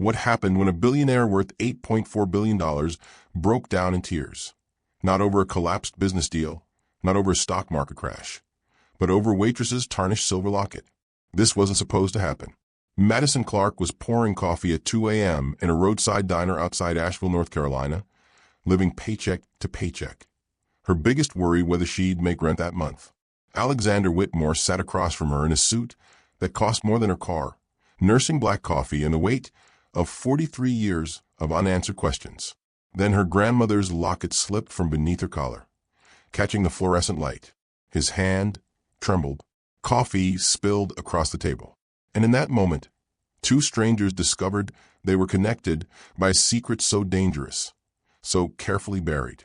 What happened when a billionaire worth $8.4 billion broke down in tears? Not over a collapsed business deal, not over a stock market crash, but over Waitress's tarnished silver locket. This wasn't supposed to happen. Madison Clark was pouring coffee at 2 a.m. in a roadside diner outside Asheville, North Carolina, living paycheck to paycheck. Her biggest worry whether she'd make rent that month. Alexander Whitmore sat across from her in a suit that cost more than her car, nursing black coffee and the weight of 43 years of unanswered questions. Then her grandmother's locket slipped from beneath her collar, catching the fluorescent light. His hand trembled. Coffee spilled across the table. And in that moment, two strangers discovered they were connected by a secret so dangerous, so carefully buried,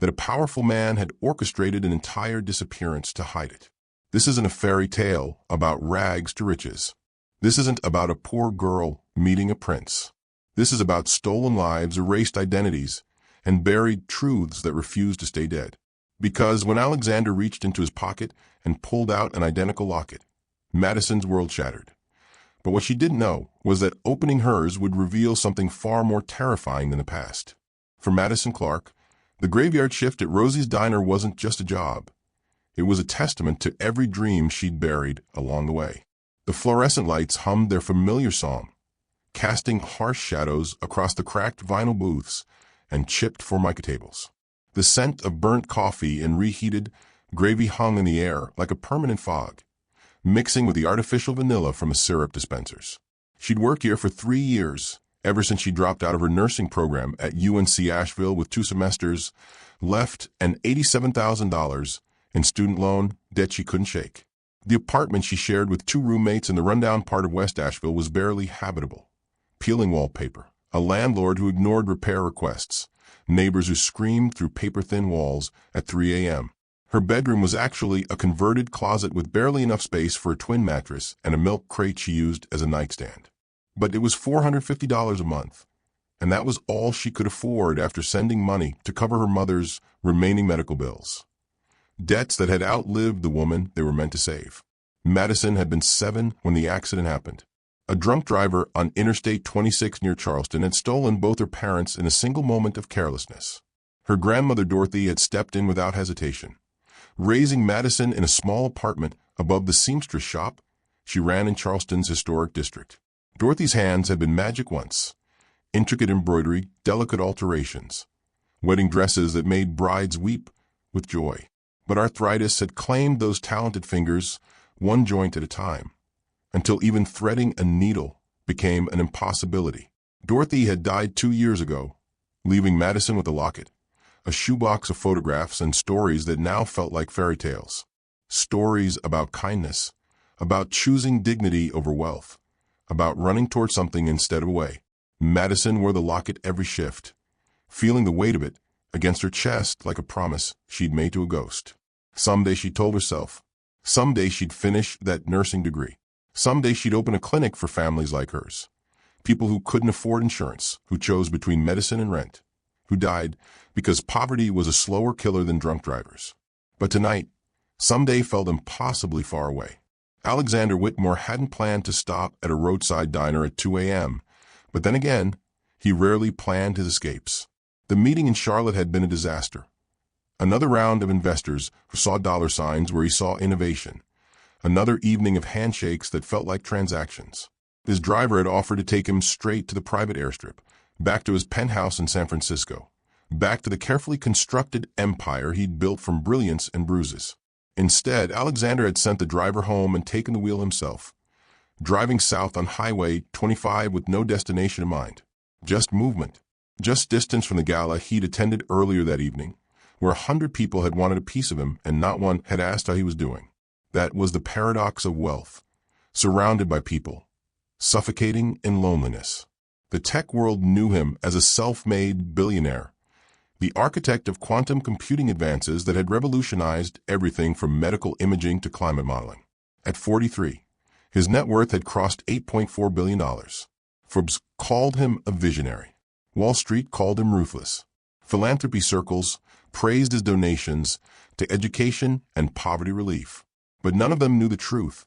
that a powerful man had orchestrated an entire disappearance to hide it. This isn't a fairy tale about rags to riches. This isn't about a poor girl meeting a prince. This is about stolen lives, erased identities, and buried truths that refuse to stay dead. Because when Alexander reached into his pocket and pulled out an identical locket, Madison's world shattered. But what she didn't know was that opening hers would reveal something far more terrifying than the past. For Madison Clark, the graveyard shift at Rosie's Diner wasn't just a job. It was a testament to every dream she'd buried along the way. The fluorescent lights hummed their familiar song, casting harsh shadows across the cracked vinyl booths and chipped formica tables. The scent of burnt coffee and reheated gravy hung in the air like a permanent fog, mixing with the artificial vanilla from a syrup dispensers. She'd worked here for 3 years, ever since she dropped out of her nursing program at UNC Asheville with 2 semesters left and $87,000 in student loan debt she couldn't shake. The apartment she shared with 2 roommates in the rundown part of West Asheville was barely habitable. Peeling wallpaper, a landlord who ignored repair requests, neighbors who screamed through paper-thin walls at 3 a.m. Her bedroom was actually a converted closet with barely enough space for a twin mattress and a milk crate she used as a nightstand. But it was $450 a month, and that was all she could afford after sending money to cover her mother's remaining medical bills. Debts that had outlived the woman they were meant to save. Madison had been 7 when the accident happened. A drunk driver on Interstate 26 near Charleston had stolen both her parents in a single moment of carelessness. Her grandmother Dorothy had stepped in without hesitation. Raising Madison in a small apartment above the seamstress shop she ran in Charleston's historic district. Dorothy's hands had been magic once. Intricate embroidery, delicate alterations, wedding dresses that made brides weep with joy. But arthritis had claimed those talented fingers one joint at a time, until even threading a needle became an impossibility. Dorothy had died 2 years ago, leaving Madison with a locket, a shoebox of photographs and stories that now felt like fairy tales. Stories about kindness, about choosing dignity over wealth, about running toward something instead of away. Madison wore the locket every shift, feeling the weight of it against her chest like a promise she'd made to a ghost. Someday, she told herself, someday she'd finish that nursing degree. Someday she'd open a clinic for families like hers. People who couldn't afford insurance, who chose between medicine and rent, who died because poverty was a slower killer than drunk drivers. But tonight, someday felt impossibly far away. Alexander Whitmore hadn't planned to stop at a roadside diner at 2 a.m., but then again, he rarely planned his escapes. The meeting in Charlotte had been a disaster. Another round of investors who saw dollar signs where he saw innovation. Another evening of handshakes that felt like transactions. His driver had offered to take him straight to the private airstrip, back to his penthouse in San Francisco, back to the carefully constructed empire he'd built from brilliance and bruises. Instead, Alexander had sent the driver home and taken the wheel himself, driving south on Highway 25 with no destination in mind. Just movement. Just distance from the gala he'd attended earlier that evening, where 100 people had wanted a piece of him and not one had asked how he was doing. That was the paradox of wealth, surrounded by people, suffocating in loneliness. The tech world knew him as a self-made billionaire, the architect of quantum computing advances that had revolutionized everything from medical imaging to climate modeling. At 43, his net worth had crossed $8.4 billion. Forbes called him a visionary. Wall Street called him ruthless. Philanthropy circles praised his donations to education and poverty relief. But none of them knew the truth,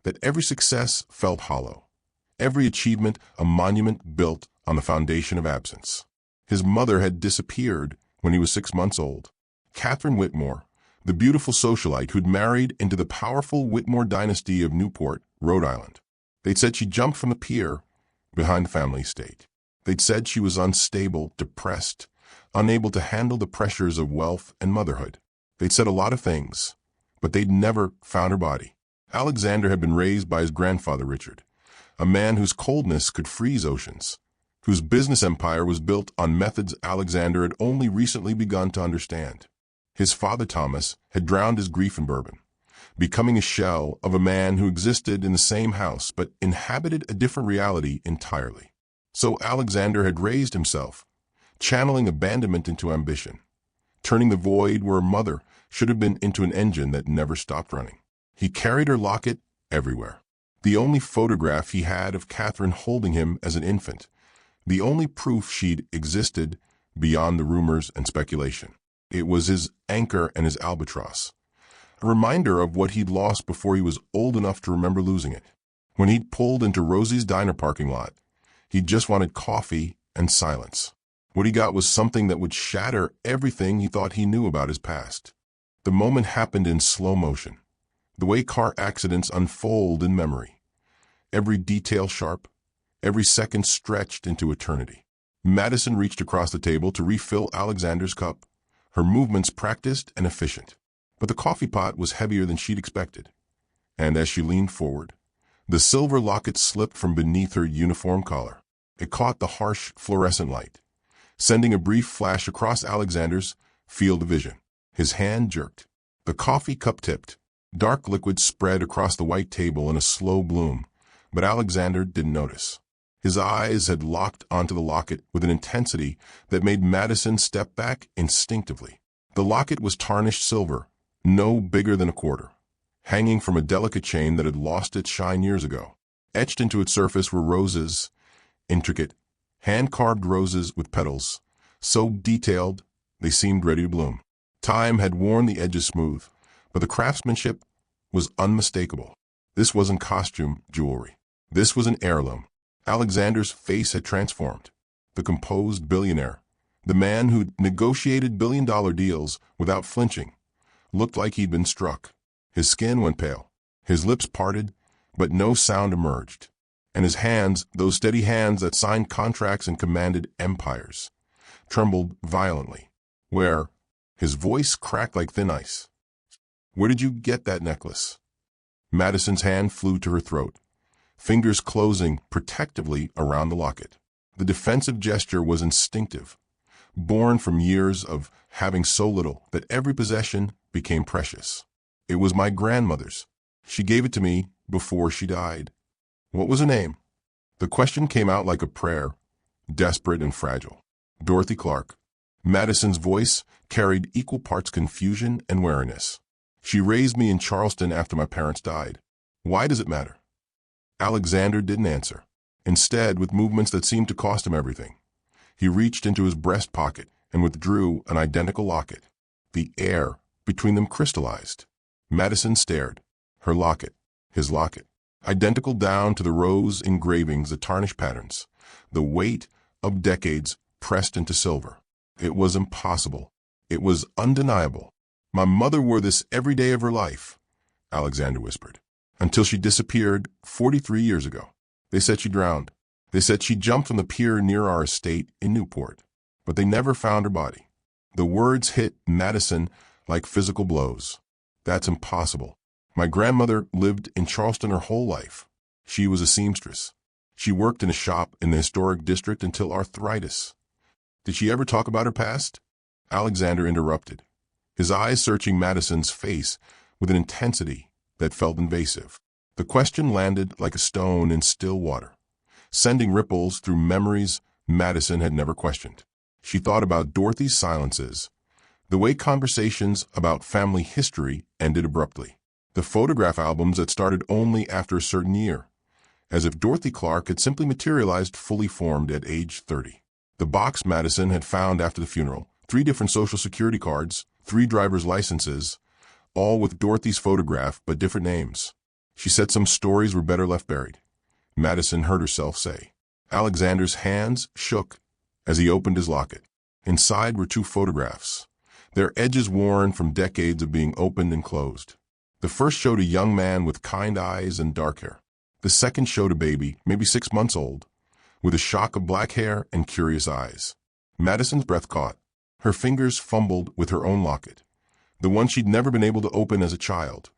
that every success felt hollow. every achievement a monument built on the foundation of absence. His mother had disappeared when he was 6 months old. Catherine Whitmore, the beautiful socialite who'd married into the powerful Whitmore dynasty of Newport, Rhode Island. They'd said she jumped from the pier behind the family estate. They'd said she was unstable, depressed, unable to handle the pressures of wealth and motherhood. They'd said a lot of things, but they'd never found her body. Alexander had been raised by his grandfather, Richard, a man whose coldness could freeze oceans, whose business empire was built on methods Alexander had only recently begun to understand. His father, Thomas, had drowned his grief in bourbon, becoming a shell of a man who existed in the same house but inhabited a different reality entirely. So Alexander had raised himself, channeling abandonment into ambition, turning the void where a mother should have been into an engine that never stopped running. He carried her locket everywhere. The only photograph he had of Catherine holding him as an infant, the only proof she'd existed beyond the rumors and speculation. It was his anchor and his albatross, a reminder of what he'd lost before he was old enough to remember losing it. When he'd pulled into Rosie's diner parking lot, he just wanted coffee and silence. What he got was something that would shatter everything he thought he knew about his past. The moment happened in slow motion, the way car accidents unfold in memory. Every detail sharp, every second stretched into eternity. Madison reached across the table to refill Alexander's cup, her movements practiced and efficient. But the coffee pot was heavier than she'd expected, and as she leaned forward, the silver locket slipped from beneath her uniform collar. It caught the harsh fluorescent light, sending a brief flash across Alexander's field of vision. His hand jerked. The coffee cup tipped. Dark liquid spread across the white table in a slow bloom, but Alexander didn't notice. His eyes had locked onto the locket with an intensity that made Madison step back instinctively. The locket was tarnished silver, no bigger than a quarter, hanging from a delicate chain that had lost its shine years ago. Etched into its surface were roses, intricate, hand-carved roses with petals, so detailed they seemed ready to bloom. Time had worn the edges smooth, but the craftsmanship was unmistakable. This wasn't costume jewelry. This was an heirloom. Alexander's face had transformed. The composed billionaire, the man who'd negotiated billion-dollar deals without flinching, looked like he'd been struck. His skin went pale. His lips parted, but no sound emerged. And his hands, those steady hands that signed contracts and commanded empires, trembled violently. Where? His voice cracked like thin ice. Where did you get that necklace? Madison's hand flew to her throat, fingers closing protectively around the locket. The defensive gesture was instinctive, born from years of having so little that every possession became precious. It was my grandmother's. She gave it to me before she died. What was her name? The question came out like a prayer, desperate and fragile. Dorothy Clark. Madison's voice carried equal parts confusion and wariness. She raised me in Charleston after my parents died. Why does it matter? Alexander didn't answer. Instead, with movements that seemed to cost him everything, he reached into his breast pocket and withdrew an identical locket. The air between them crystallized. Madison stared. Her locket, his locket, identical down to the rose engravings, the tarnished patterns, the weight of decades pressed into silver. It was impossible. It was undeniable. My mother wore this every day of her life, Alexander whispered, until she disappeared 43 years ago. They said she drowned. They said she jumped from the pier near our estate in Newport, but they never found her body. The words hit Madison like physical blows. That's impossible. My grandmother lived in Charleston her whole life. She was a seamstress. She worked in a shop in the historic district until arthritis. Did she ever talk about her past? Alexander interrupted, his eyes searching Madison's face with an intensity that felt invasive. The question landed like a stone in still water, sending ripples through memories Madison had never questioned. She thought about Dorothy's silences, the way conversations about family history ended abruptly, the photograph albums that started only after a certain year, as if Dorothy Clark had simply materialized fully formed at age 30. The box Madison had found after the funeral, 3 different Social Security cards, 3 driver's licenses, all with Dorothy's photograph but different names. She said some stories were better left buried. Madison heard herself say. Alexander's hands shook as he opened his locket. Inside were two photographs, their edges worn from decades of being opened and closed. The first showed a young man with kind eyes and dark hair. The second showed a baby, maybe 6 months old, with a shock of black hair and curious eyes. Madison's breath caught. Her fingers fumbled with her own locket, the one she'd never been able to open as a child,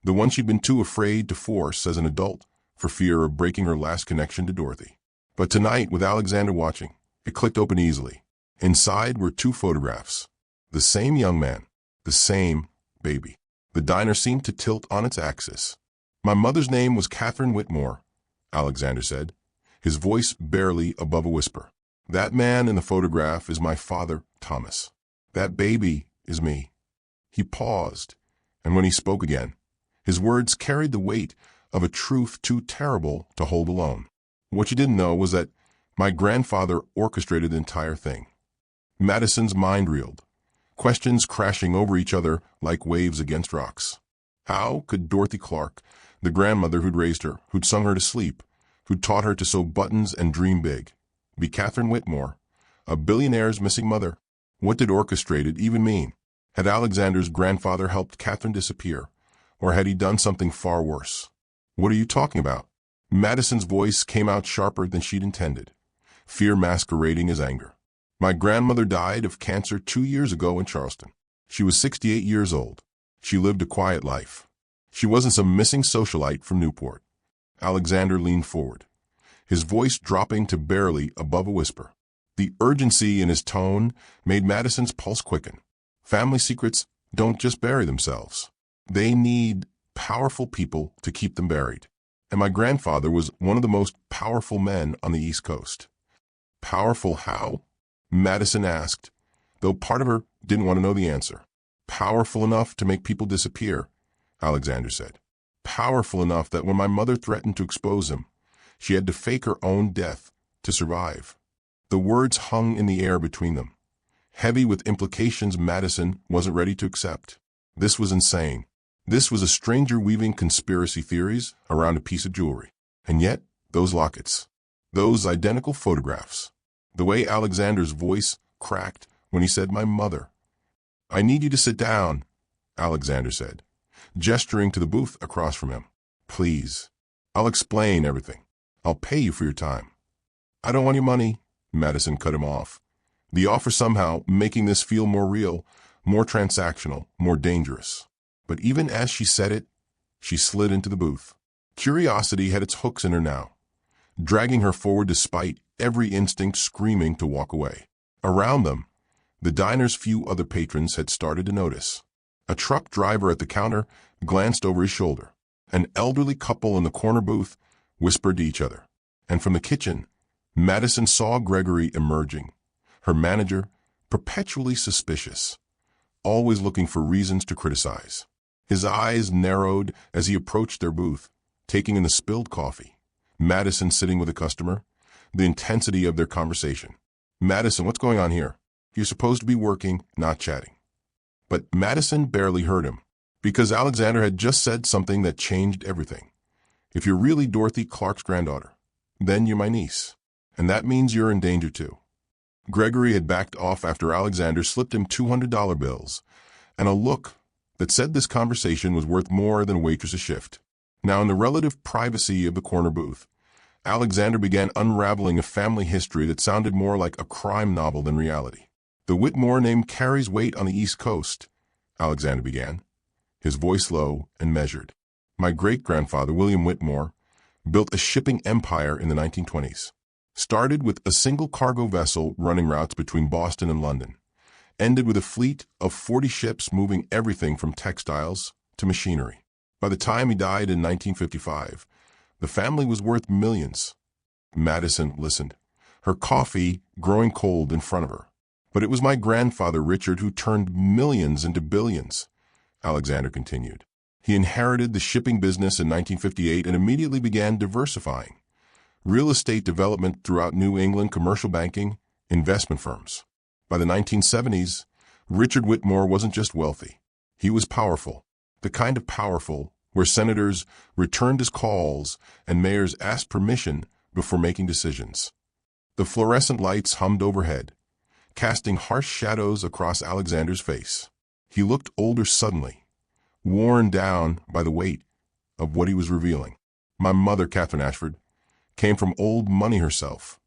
the one she'd been too afraid to force as an adult for fear of breaking her last connection to Dorothy. But tonight, with Alexander watching, it clicked open easily. Inside were two photographs. The same young man, the same baby. The diner seemed to tilt on its axis. My mother's name was Catherine Whitmore, Alexander said, his voice barely above a whisper. That man in the photograph is my father, Thomas. That baby is me. He paused, and when he spoke again, his words carried the weight of a truth too terrible to hold alone. What you didn't know was that my grandfather orchestrated the entire thing. Madison's mind reeled, questions crashing over each other like waves against rocks. How could Dorothy Clark, the grandmother who'd raised her, who'd sung her to sleep, who'd taught her to sew buttons and dream big, be Catherine Whitmore, a billionaire's missing mother? What did orchestrated even mean? Had Alexander's grandfather helped Catherine disappear, or had he done something far worse? What are you talking about? Madison's voice came out sharper than she'd intended, fear masquerading as anger. My grandmother died of cancer 2 years ago in Charleston. She was 68 years old. She lived a quiet life. She wasn't some missing socialite from Newport. Alexander leaned forward, his voice dropping to barely above a whisper. The urgency in his tone made Madison's pulse quicken. Family secrets don't just bury themselves. They need powerful people to keep them buried. And my grandfather was one of the most powerful men on the East Coast. Powerful how? Madison asked, though part of her didn't want to know the answer. Powerful enough to make people disappear, Alexander said. Powerful enough that when my mother threatened to expose him, she had to fake her own death to survive. The words hung in the air between them, heavy with implications Madison wasn't ready to accept. This was insane. This was a stranger weaving conspiracy theories around a piece of jewelry. And yet, those lockets, those identical photographs, the way Alexander's voice cracked when he said, my mother. I need you to sit down, Alexander said, gesturing to the booth across from him. Please. I'll explain everything. I'll pay you for your time. I don't want your money, Madison cut him off, the offer somehow making this feel more real, more transactional, more dangerous. But even as she said it, she slid into the booth. Curiosity had its hooks in her now, dragging her forward despite every instinct screaming to walk away. Around them, the diner's few other patrons had started to notice. A truck driver at the counter glanced over his shoulder. An elderly couple in the corner booth whispered to each other. And from the kitchen, Madison saw Gregory emerging, her manager, perpetually suspicious, always looking for reasons to criticize. His eyes narrowed as he approached their booth, taking in the spilled coffee. Madison sitting with a customer, the intensity of their conversation. Madison, what's going on here? You're supposed to be working, not chatting. But Madison barely heard him, because Alexander had just said something that changed everything. If you're really Dorothy Clark's granddaughter, then you're my niece, and that means you're in danger too. Gregory had backed off after Alexander slipped him $200 bills, and a look that said this conversation was worth more than a waitress's shift. Now, in the relative privacy of the corner booth, Alexander began unraveling a family history that sounded more like a crime novel than reality. The Whitmore name carries weight on the East Coast, Alexander began, his voice low and measured. My great-grandfather, William Whitmore, built a shipping empire in the 1920s. Started with a single cargo vessel running routes between Boston and London. Ended with a fleet of 40 ships moving everything from textiles to machinery. By the time he died in 1955, the family was worth millions. Madison listened, her coffee growing cold in front of her. But it was my grandfather, Richard, who turned millions into billions, Alexander continued. He inherited the shipping business in 1958 and immediately began diversifying. Real estate development throughout New England, commercial banking, investment firms. By the 1970s, Richard Whitmore wasn't just wealthy. He was powerful, the kind of powerful where senators returned his calls and mayors asked permission before making decisions. The fluorescent lights hummed overhead, casting harsh shadows across Alexander's face. He looked older suddenly, worn down by the weight of what he was revealing. My mother, Catherine Ashford, came from old money herself.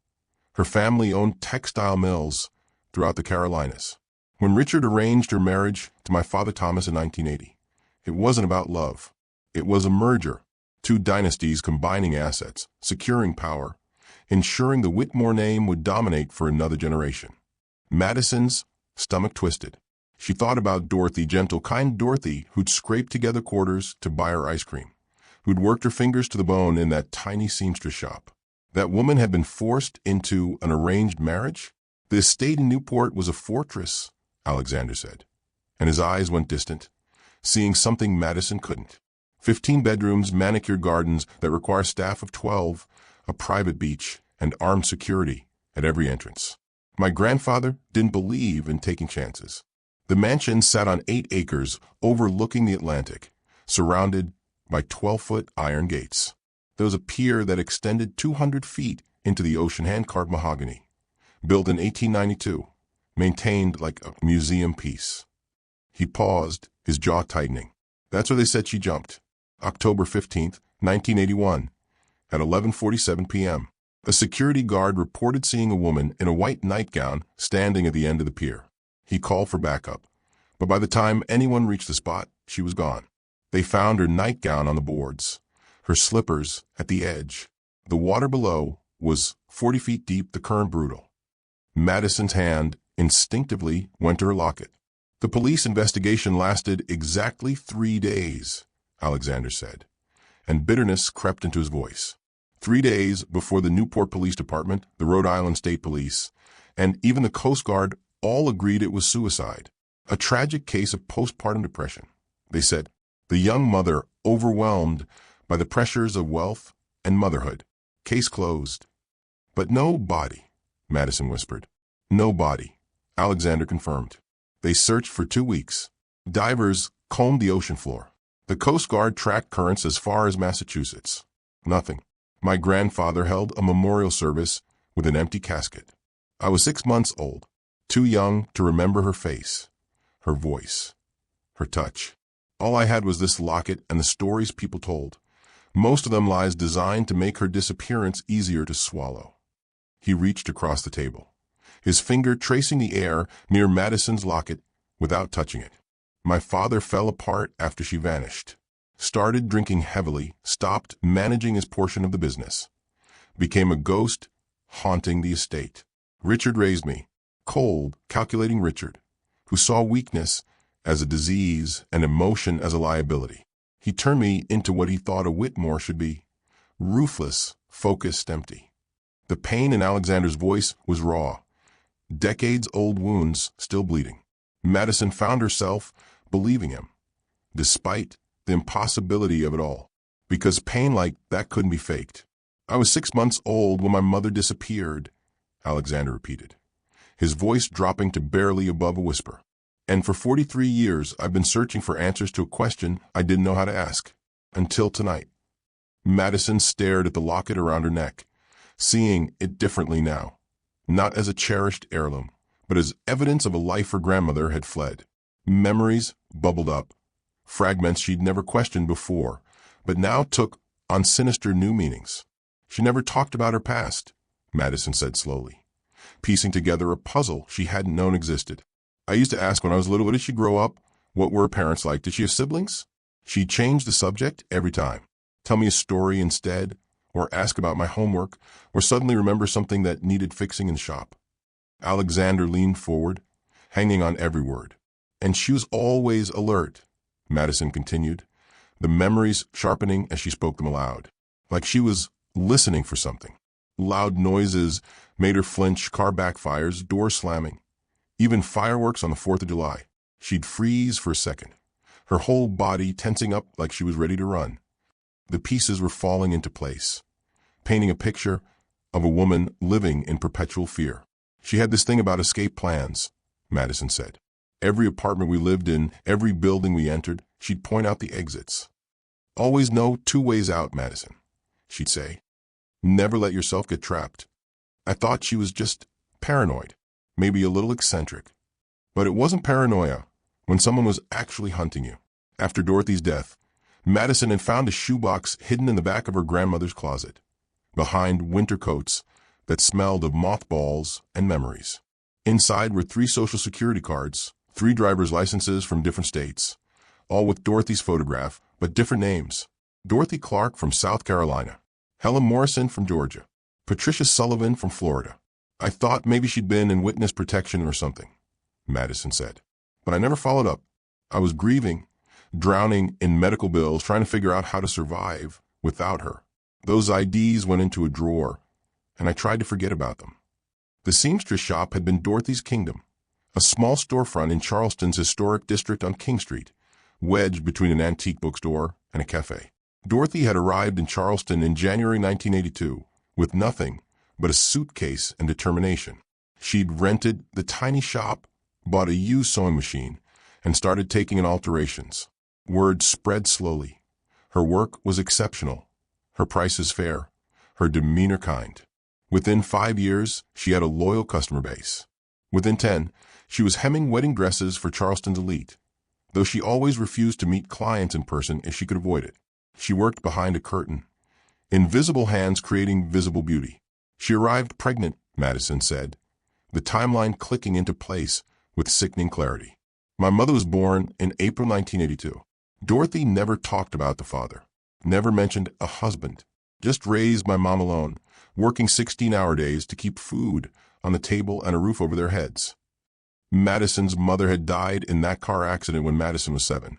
Her family owned textile mills throughout the Carolinas. When Richard arranged her marriage to my father Thomas in 1980, it wasn't about love. It was a merger, two dynasties combining assets, securing power, ensuring the Whitmore name would dominate for another generation. Madison's stomach twisted. She thought about Dorothy, gentle, kind Dorothy, who'd scraped together quarters to buy her ice cream, who'd worked her fingers to the bone in that tiny seamstress shop. That woman had been forced into an arranged marriage? The estate in Newport was a fortress, Alexander said, and his eyes went distant, seeing something Madison couldn't. 15 bedrooms, manicured gardens that require staff of 12, a private beach, and armed security at every entrance. My grandfather didn't believe in taking chances. The mansion sat on 8 acres overlooking the Atlantic, surrounded by 12-foot iron gates. There was a pier that extended 200 feet into the ocean, hand-carved mahogany, built in 1892, maintained like a museum piece. He paused, his jaw tightening. That's where they said she jumped. October 15th, 1981, at 11:47 p.m. A security guard reported seeing a woman in a white nightgown standing at the end of the pier. He called for backup, but by the time anyone reached the spot, she was gone. They found her nightgown on the boards, her slippers at the edge. The water below was 40 feet deep, the current brutal. Madison's hand instinctively went to her locket. The police investigation lasted exactly 3 days, Alexander said, and bitterness crept into his voice. 3 days before the Newport Police Department, the Rhode Island State Police, and even the Coast Guard all agreed it was suicide, a tragic case of postpartum depression. They said, the young mother overwhelmed by the pressures of wealth and motherhood. Case closed. But no body, Madison whispered. No body, Alexander confirmed. They searched for 2 weeks. Divers combed the ocean floor. The Coast Guard tracked currents as far as Massachusetts. Nothing. My grandfather held a memorial service with an empty casket. I was 6 months old, too young to remember her face, her voice, her touch. All I had was this locket and the stories people told, most of them lies designed to make her disappearance easier to swallow. He reached across the table, his finger tracing the air near Madison's locket without touching it. My father fell apart after she vanished, started drinking heavily, stopped managing his portion of the business, became a ghost haunting the estate. Richard raised me, cold, calculating Richard, who saw weakness as a disease and emotion as a liability. He turned me into what he thought a Whitmore should be, ruthless, focused, empty. The pain in Alexander's voice was raw, decades-old wounds still bleeding. Madison found herself believing him, despite the impossibility of it all, because pain like that couldn't be faked. I was 6 months old when my mother disappeared, Alexander repeated, his voice dropping to barely above a whisper. And for 43 years, I've been searching for answers to a question I didn't know how to ask. Until tonight. Madison stared at the locket around her neck, seeing it differently now. Not as a cherished heirloom, but as evidence of a life her grandmother had fled. Memories bubbled up, fragments she'd never questioned before, but now took on sinister new meanings. She never talked about her past, Madison said slowly, piecing together a puzzle she hadn't known existed. I used to ask when I was little, what did she grow up? What were her parents like? Did she have siblings? She'd change the subject every time. Tell me a story instead, or ask about my homework, or suddenly remember something that needed fixing in the shop. Alexander leaned forward, hanging on every word. And she was always alert, Madison continued, the memories sharpening as she spoke them aloud, like she was listening for something. Loud noises made her flinch, car backfires, door slamming. Even fireworks on the 4th of July. She'd freeze for a second, her whole body tensing up like she was ready to run. The pieces were falling into place, painting a picture of a woman living in perpetual fear. She had this thing about escape plans, Madison said. Every apartment we lived in, every building we entered, she'd point out the exits. Always know two ways out, Madison, she'd say. Never let yourself get trapped. I thought she was just paranoid, maybe a little eccentric. But it wasn't paranoia when someone was actually hunting you. After Dorothy's death, Madison had found a shoebox hidden in the back of her grandmother's closet, behind winter coats that smelled of mothballs and memories. Inside were 3 Social Security cards, 3 driver's licenses from different states, all with Dorothy's photograph, but different names. Dorothy Clark from South Carolina, Helen Morrison from Georgia, Patricia Sullivan from Florida. I thought maybe she'd been in witness protection or something, Madison said. But I never followed up. I was grieving, drowning in medical bills, trying to figure out how to survive without her. Those IDs went into a drawer, and I tried to forget about them. The seamstress shop had been Dorothy's kingdom, a small storefront in Charleston's historic district on King Street, wedged between an antique bookstore and a cafe. Dorothy had arrived in Charleston in January 1982 with nothing but a suitcase and determination. She'd rented the tiny shop, bought a used sewing machine, and started taking in alterations. Word spread slowly. Her work was exceptional, her prices fair, her demeanor kind. Within 5 years, she had a loyal customer base. Within 10, she was hemming wedding dresses for Charleston's elite, though she always refused to meet clients in person if she could avoid it. She worked behind a curtain, invisible hands creating visible beauty. She arrived pregnant, Madison said, the timeline clicking into place with sickening clarity. My mother was born in April 1982. Dorothy never talked about the father, never mentioned a husband, just raised my mom alone, working 16-hour days to keep food on the table and a roof over their heads. Madison's mother had died in that car accident when Madison was 7,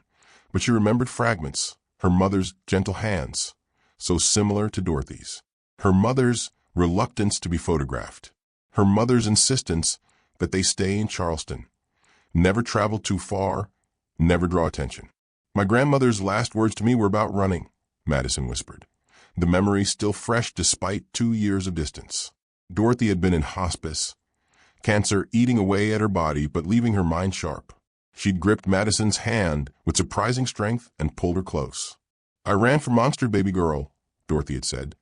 but she remembered fragments, her mother's gentle hands, so similar to Dorothy's, her mother's reluctance to be photographed, her mother's insistence that they stay in Charleston, never travel too far, never draw attention. My grandmother's last words to me were about running, Madison whispered, the memory still fresh despite 2 years of distance. Dorothy had been in hospice, cancer eating away at her body but leaving her mind sharp. She'd gripped Madison's hand with surprising strength and pulled her close. I ran for Monster Baby Girl, Dorothy had said,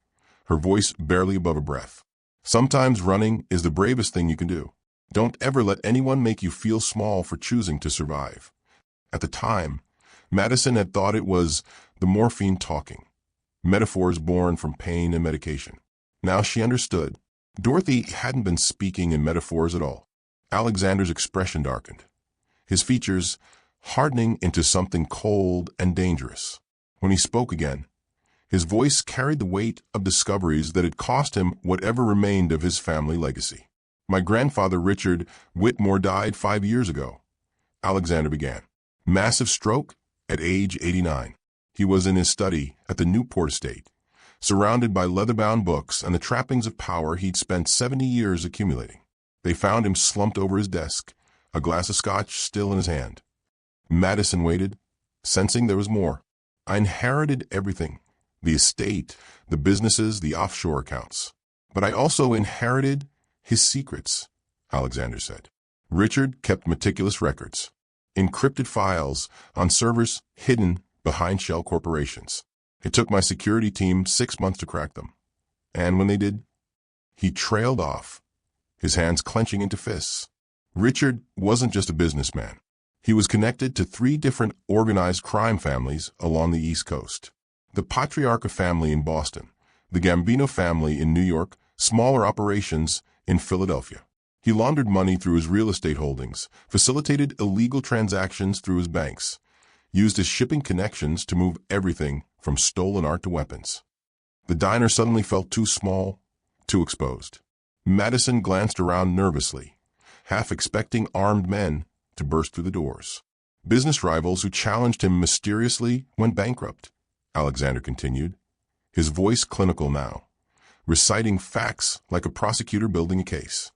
her voice barely above a breath. Sometimes running is the bravest thing you can do. Don't ever let anyone make you feel small for choosing to survive. At the time, Madison had thought it was the morphine talking, metaphors born from pain and medication. Now she understood. Dorothy hadn't been speaking in metaphors at all. Alexander's expression darkened, his features hardening into something cold and dangerous. When he spoke again, his voice carried the weight of discoveries that had cost him whatever remained of his family legacy. My grandfather, Richard Whitmore, died 5 years ago, Alexander began. Massive stroke at age 89. He was in his study at the Newport estate, surrounded by leather-bound books and the trappings of power he'd spent 70 years accumulating. They found him slumped over his desk, a glass of scotch still in his hand. Madison waited, sensing there was more. I inherited everything, the estate, the businesses, the offshore accounts. But I also inherited his secrets, Alexander said. Richard kept meticulous records, encrypted files on servers hidden behind shell corporations. It took my security team 6 months to crack them. And when they did, he trailed off, his hands clenching into fists. Richard wasn't just a businessman. He was connected to 3 different organized crime families along the East Coast. The Patriarca family in Boston, the Gambino family in New York, smaller operations in Philadelphia. He laundered money through his real estate holdings, facilitated illegal transactions through his banks, used his shipping connections to move everything from stolen art to weapons. The diner suddenly felt too small, too exposed. Madison glanced around nervously, half expecting armed men to burst through the doors. Business rivals who challenged him mysteriously went bankrupt, Alexander continued, his voice clinical now, reciting facts like a prosecutor building a case.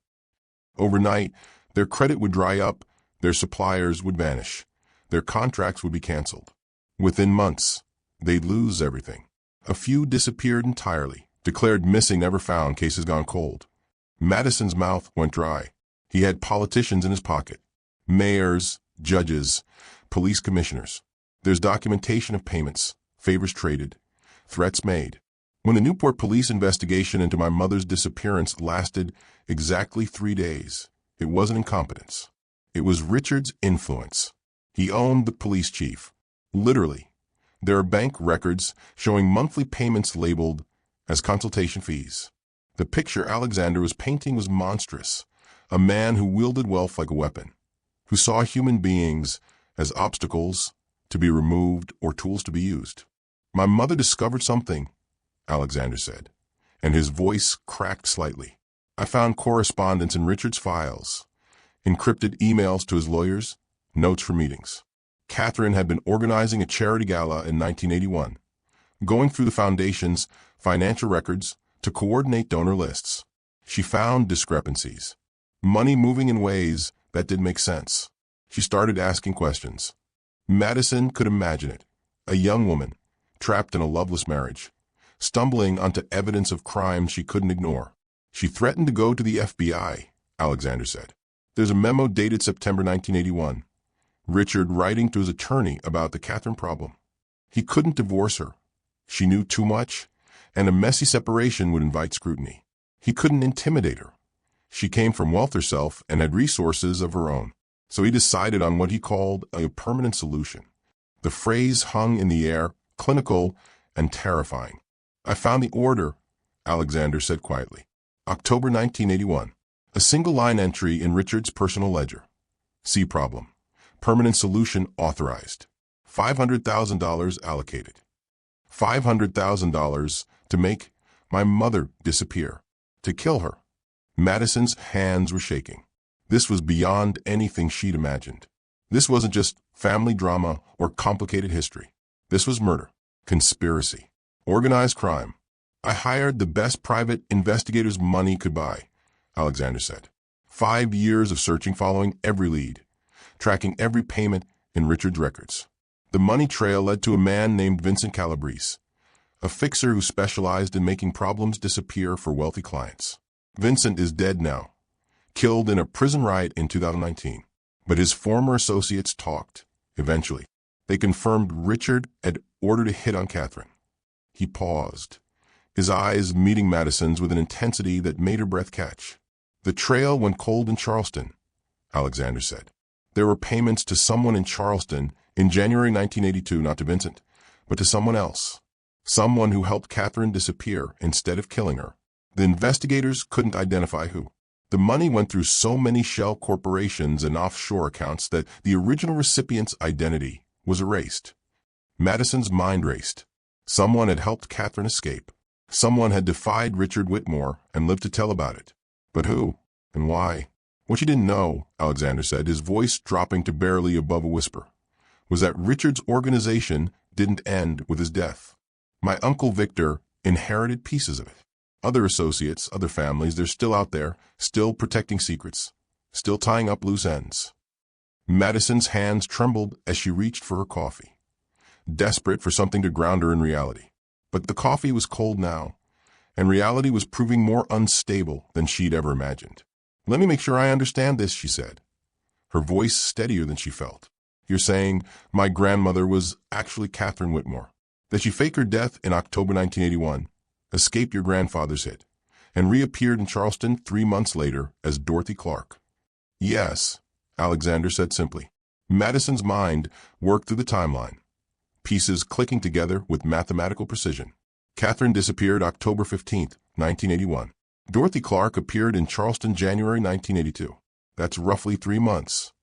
Overnight, their credit would dry up, their suppliers would vanish, their contracts would be canceled. Within months, they'd lose everything. A few disappeared entirely, declared missing, never found, cases gone cold. Madison's mouth went dry. He had politicians in his pocket, mayors, judges, police commissioners. There's documentation of payments, favors traded, threats made. When the Newport police investigation into my mother's disappearance lasted exactly 3 days, it wasn't incompetence. It was Richard's influence. He owned the police chief. Literally. There are bank records showing monthly payments labeled as consultation fees. The picture Alexander was painting was monstrous. A man who wielded wealth like a weapon, who saw human beings as obstacles to be removed or tools to be used. My mother discovered something, Alexander said, and his voice cracked slightly. I found correspondence in Richard's files, encrypted emails to his lawyers, notes from meetings. Catherine had been organizing a charity gala in 1981, going through the foundation's financial records to coordinate donor lists. She found discrepancies, money moving in ways that didn't make sense. She started asking questions. Madison could imagine it, a young woman, trapped in a loveless marriage, stumbling onto evidence of crime she couldn't ignore. She threatened to go to the FBI, Alexander said. There's a memo dated September 1981. Richard writing to his attorney about the Catherine problem. He couldn't divorce her. She knew too much, and a messy separation would invite scrutiny. He couldn't intimidate her. She came from wealth herself and had resources of her own. So he decided on what he called a permanent solution. The phrase hung in the air, clinical and terrifying. I found the order, Alexander said quietly. October 1981. A single-line entry in Richard's personal ledger. See problem. Permanent solution authorized. $500,000 allocated. $500,000 to make my mother disappear. To kill her. Madison's hands were shaking. This was beyond anything she'd imagined. This wasn't just family drama or complicated history. This was murder, conspiracy, organized crime. I hired the best private investigators money could buy, Alexander said. 5 years of searching, following every lead, tracking every payment in Richard's records. The money trail led to a man named Vincent Calabrese, a fixer who specialized in making problems disappear for wealthy clients. Vincent is dead now, killed in a prison riot in 2019. But his former associates talked, eventually. They confirmed Richard had ordered a hit on Catherine. He paused, his eyes meeting Madison's with an intensity that made her breath catch. The trail went cold in Charleston, Alexander said. There were payments to someone in Charleston in January 1982, not to Vincent, but to someone else. Someone who helped Catherine disappear instead of killing her. The investigators couldn't identify who. The money went through so many shell corporations and offshore accounts that the original recipient's identity was erased. Madison's mind raced. Someone had helped Catherine escape. Someone had defied Richard Whitmore and lived to tell about it. But who? And why? What she didn't know, Alexander said, his voice dropping to barely above a whisper, was that Richard's organization didn't end with his death. My uncle Victor inherited pieces of it. Other associates, other families, they're still out there, still protecting secrets, still tying up loose ends. Madison's hands trembled as she reached for her coffee, desperate for something to ground her in reality. But the coffee was cold now, and reality was proving more unstable than she'd ever imagined. Let me make sure I understand this, she said, her voice steadier than she felt. You're saying my grandmother was actually Catherine Whitmore, that she faked her death in October 1981, escaped your grandfather's hit, and reappeared in Charleston 3 months later as Dorothy Clark. Yes, Alexander said simply. Madison's mind worked through the timeline, pieces clicking together with mathematical precision. Catherine disappeared October 15, 1981. Dorothy Clark appeared in Charleston January 1982. That's roughly 3 months.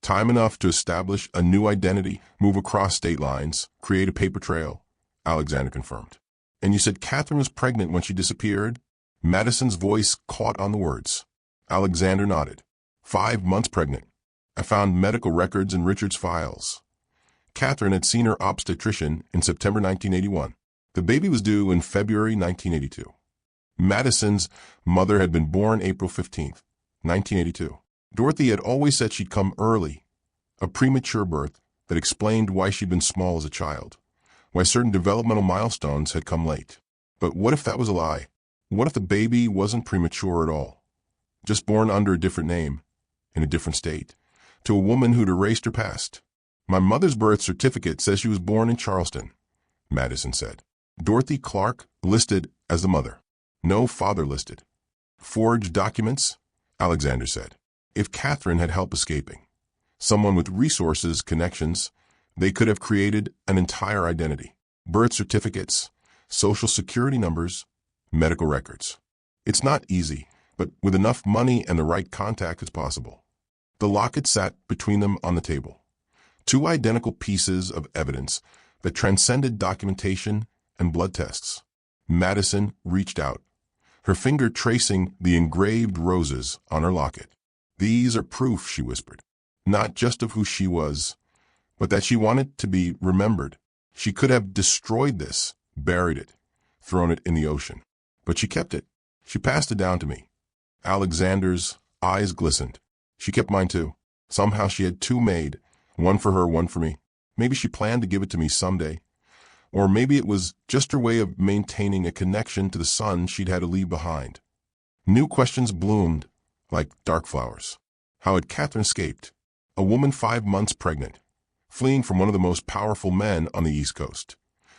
Time enough to establish a new identity, move across state lines, create a paper trail, Alexander confirmed. And you said Catherine was pregnant when she disappeared? Madison's voice caught on the words. Alexander nodded. 5 months pregnant. I found medical records in Richard's files. Catherine had seen her obstetrician in September 1981. The baby was due in February 1982. Madison's mother had been born April 15, 1982. Dorothy had always said she'd come early, a premature birth that explained why she'd been small as a child, why certain developmental milestones had come late. But what if that was a lie? What if the baby wasn't premature at all? Just born under a different name, in a different state, to a woman who'd erased her past. My mother's birth certificate says she was born in Charleston, Madison said. Dorothy Clark listed as the mother. No father listed. Forged documents, Alexander said. If Catherine had help escaping, someone with resources, connections, they could have created an entire identity. Birth certificates, social security numbers, medical records. It's not easy, but with enough money and the right contact, it's possible. The locket sat between them on the table. Two identical pieces of evidence that transcended documentation and blood tests. Madison reached out, her finger tracing the engraved roses on her locket. These are proof, she whispered, not just of who she was, but that she wanted to be remembered. She could have destroyed this, buried it, thrown it in the ocean. But she kept it. She passed it down to me. Alexander's eyes glistened. She kept mine too. Somehow she had two made, one for her, one for me. Maybe she planned to give it to me someday. Or maybe it was just her way of maintaining a connection to the son she'd had to leave behind. New questions bloomed like dark flowers. How had Catherine escaped? A woman 5 months pregnant, fleeing from one of the most powerful men on the East Coast,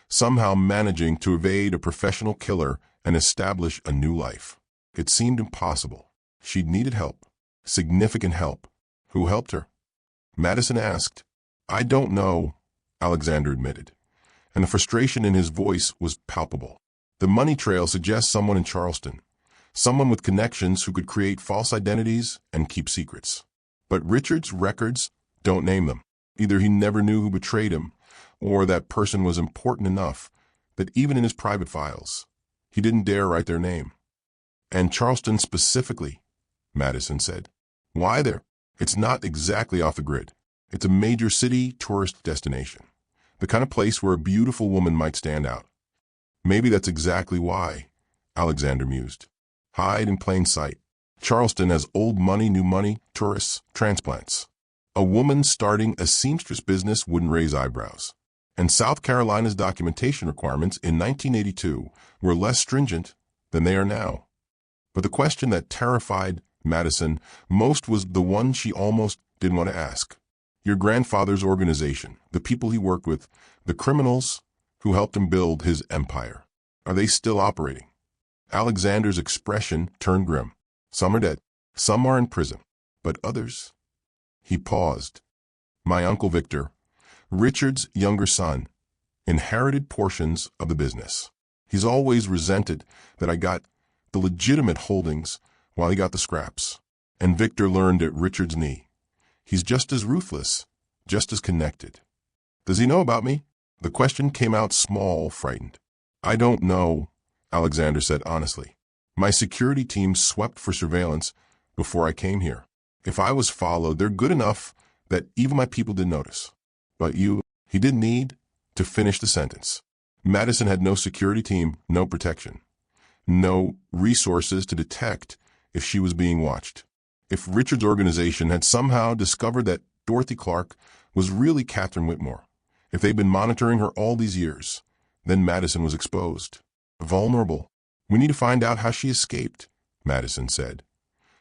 somehow managing to evade a professional killer and establish a new life. It seemed impossible. She'd needed help, significant help. Who helped her? Madison asked. I don't know, Alexander admitted, and the frustration in his voice was palpable. The money trail suggests someone in Charleston, someone with connections who could create false identities and keep secrets. But Richard's records don't name them. Either he never knew who betrayed him, or that person was important enough that even in his private files, he didn't dare write their name. And Charleston specifically, Madison said. Why there? It's not exactly off the grid. It's a major city tourist destination, the kind of place where a beautiful woman might stand out. Maybe that's exactly why, Alexander mused. Hide in plain sight. Charleston has old money, new money, tourists, transplants. A woman starting a seamstress business wouldn't raise eyebrows. And South Carolina's documentation requirements in 1982 were less stringent than they are now. But the question that terrified Madison most was the one she almost didn't want to ask. Your grandfather's organization, the people he worked with, the criminals who helped him build his empire, are they still operating? Alexander's expression turned grim. Some are dead, some are in prison, but others? He paused. My Uncle Victor, Richard's younger son, inherited portions of the business. He's always resented that I got the legitimate holdings while he got the scraps. And Victor learned at Richard's knee. He's just as ruthless, just as connected. Does he know about me? The question came out small, frightened. I don't know, Alexander said honestly. My security team swept for surveillance before I came here. If I was followed, they're good enough that even my people didn't notice. But you, he didn't need to finish the sentence. Madison had no security team, no protection, no resources to detect if she was being watched. If Richard's organization had somehow discovered that Dorothy Clark was really Catherine Whitmore, if they'd been monitoring her all these years, then Madison was exposed. Vulnerable. We need to find out how she escaped, Madison said,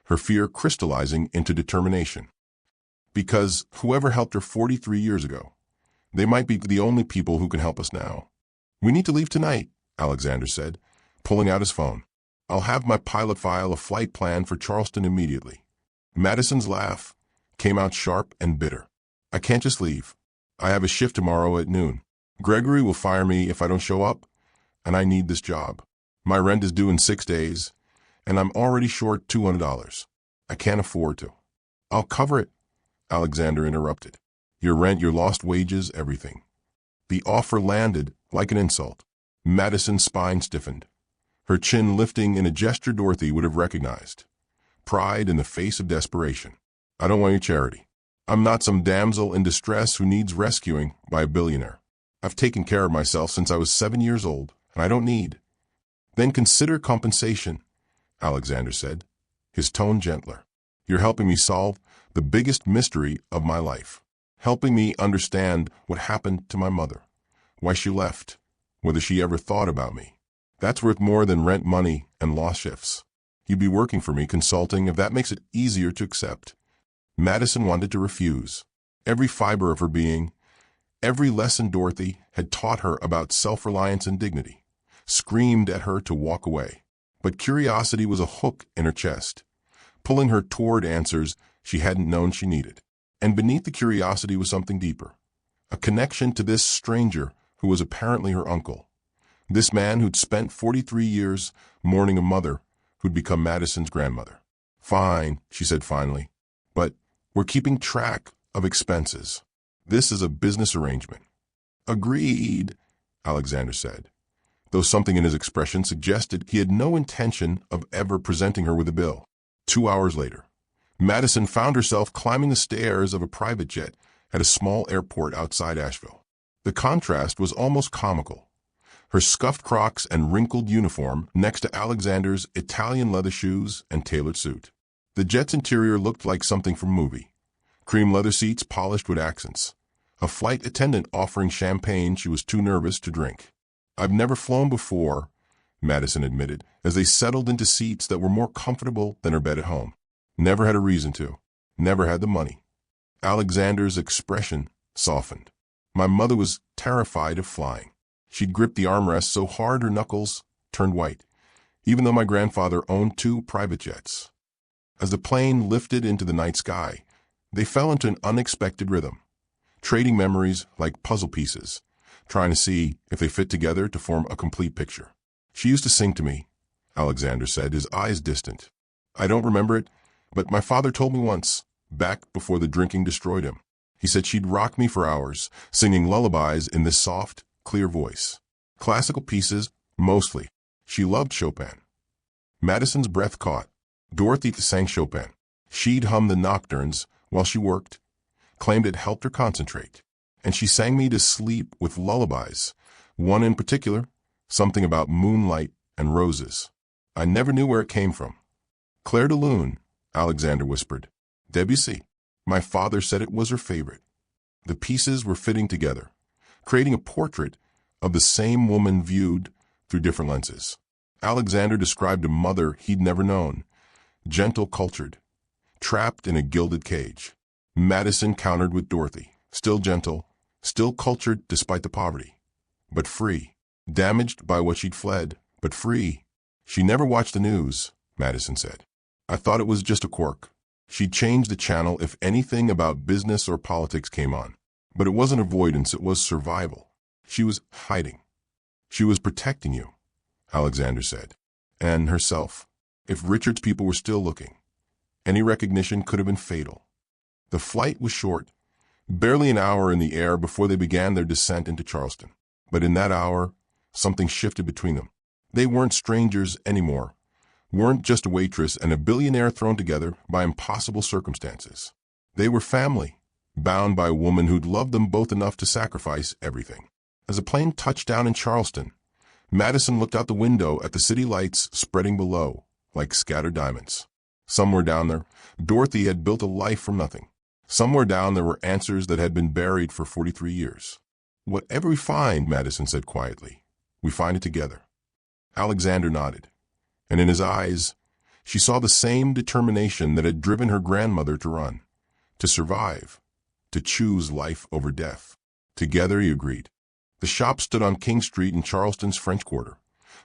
her fear crystallizing into determination. Because whoever helped her 43 years ago, they might be the only people who can help us now. We need to leave tonight, Alexander said, pulling out his phone. I'll have my pilot file a flight plan for Charleston immediately. Madison's laugh came out sharp and bitter. I can't just leave. I have a shift tomorrow at noon. Gregory will fire me if I don't show up, and I need this job. My rent is due in 6 days, and I'm already short $200. I can't afford to. I'll cover it, Alexander interrupted. Your rent, your lost wages, everything. The offer landed like an insult. Madison's spine stiffened, her chin lifting in a gesture Dorothy would have recognized. Pride in the face of desperation. I don't want your charity. I'm not some damsel in distress who needs rescuing by a billionaire. I've taken care of myself since I was 7 years old, and I don't need. Then consider compensation, Alexander said, his tone gentler. You're helping me solve the biggest mystery of my life, helping me understand what happened to my mother, why she left, whether she ever thought about me. That's worth more than rent money and lost shifts. You'd be working for me, consulting, if that makes it easier to accept. Madison wanted to refuse. Every fiber of her being, Every lesson Dorothy had taught her about self-reliance and dignity screamed at her to walk away. But curiosity was a hook in her chest, pulling her toward answers she hadn't known she needed. And beneath the curiosity was something deeper, a connection to this stranger who was apparently her uncle. This man who'd spent 43 years mourning a mother who'd become Madison's grandmother. "Fine," she said finally, "but we're keeping track of expenses. This is a business arrangement." "Agreed," Alexander said, though something in his expression suggested he had no intention of ever presenting her with a bill. 2 hours later, Madison found herself climbing the stairs of a private jet at a small airport outside Asheville. The contrast was almost comical. Her scuffed Crocs and wrinkled uniform next to Alexander's Italian leather shoes and tailored suit. The jet's interior looked like something from a movie. Cream leather seats polished with accents. A flight attendant offering champagne she was too nervous to drink. "I've never flown before," Madison admitted, as they settled into seats that were more comfortable than her bed at home. "Never had a reason to. Never had the money." Alexander's expression softened. "My mother was terrified of flying. She'd gripped the armrest so hard her knuckles turned white, even though my grandfather owned 2 private jets." As the plane lifted into the night sky, they fell into an unexpected rhythm, trading memories like puzzle pieces, trying to see if they fit together to form a complete picture. "She used to sing to me," Alexander said, his eyes distant. "I don't remember it, but my father told me once, back before the drinking destroyed him. He said she'd rock me for hours, singing lullabies in this soft, clear voice. Classical pieces, mostly. She loved Chopin." Madison's breath caught. Dorothy sang Chopin. She'd hum the nocturnes while she worked, claimed it helped her concentrate. And she sang me to sleep with lullabies, one in particular, something about moonlight and roses. I never knew where it came from. "Clair de Lune," Alexander whispered. "Debussy." My father said it was her favorite. The pieces were fitting together, creating a portrait of the same woman viewed through different lenses. Alexander described a mother he'd never known, gentle, cultured, trapped in a gilded cage. Madison countered with Dorothy, still gentle, still cultured despite the poverty, but free, damaged by what she'd fled, but free. "She never watched the news," Madison said. "I thought it was just a quirk. She'd change the channel if anything about business or politics came on. But it wasn't avoidance, it was survival. She was hiding. She was protecting you," Alexander said, "and herself. If Richard's people were still looking, any recognition could have been fatal." The flight was short, barely an hour in the air before they began their descent into Charleston. But in that hour, something shifted between them. They weren't strangers anymore, weren't just a waitress and a billionaire thrown together by impossible circumstances. They were family, bound by a woman who'd loved them both enough to sacrifice everything. As the plane touched down in Charleston, Madison looked out the window at the city lights spreading below, like scattered diamonds. Somewhere down there, Dorothy had built a life from nothing. Somewhere down there were answers that had been buried for 43 years. "Whatever we find," Madison said quietly, "we find it together." Alexander nodded, and in his eyes, she saw the same determination that had driven her grandmother to run, to survive, to choose life over death. "Together," he agreed. The shop stood on King Street in Charleston's French Quarter,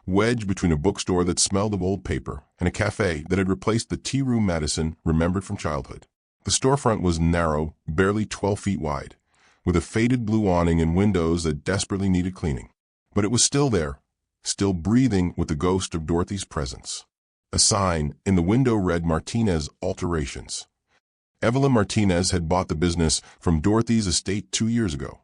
wedged between a bookstore that smelled of old paper and a cafe that had replaced the tea room Madison remembered from childhood. The storefront was narrow, barely 12 feet wide, with a faded blue awning and windows that desperately needed cleaning. But it was still there, still breathing with the ghost of Dorothy's presence. A sign in the window read Martinez Alterations. Evelyn Martinez had bought the business from Dorothy's estate 2 years ago,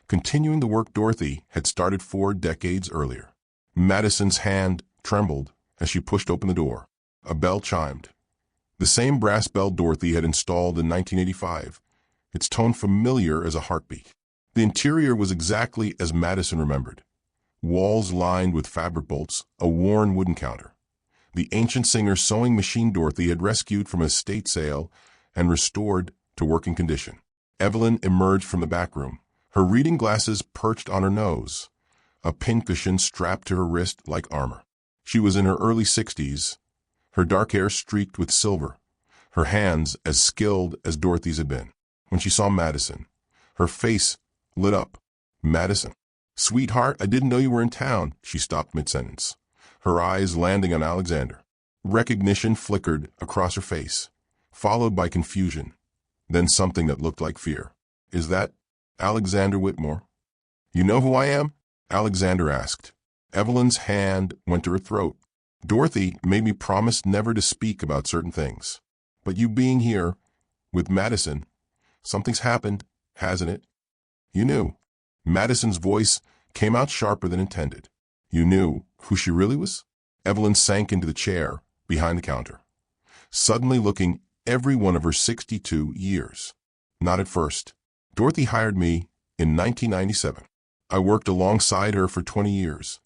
continuing the work Dorothy had started 4 decades earlier. Madison's hand trembled as she pushed open the door. A bell chimed. The same brass bell Dorothy had installed in 1985, its tone familiar as a heartbeat. The interior was exactly as Madison remembered. Walls lined with fabric bolts, a worn wooden counter. The ancient singer's sewing machine Dorothy had rescued from a estate sale and restored to working condition. Evelyn emerged from the back room, her reading glasses perched on her nose, a pincushion strapped to her wrist like armor. She was in her early 60s, her dark hair streaked with silver, her hands as skilled as Dorothy's had been. When she saw Madison, her face lit up. Madison. Sweetheart, I didn't know you were in town. She stopped mid-sentence, her eyes landing on Alexander. Recognition flickered across her face, followed by confusion, then something that looked like fear. Is that Alexander Whitmore? You know who I am? Alexander asked. Evelyn's hand went to her throat. Dorothy made me promise never to speak about certain things. But you being here, with Madison, something's happened, hasn't it? You knew. Madison's voice came out sharper than intended. You knew who she really was? Evelyn sank into the chair behind the counter, suddenly looking every one of her 62 years. Not at first. Dorothy hired me in 1997. I worked alongside her for 20 years,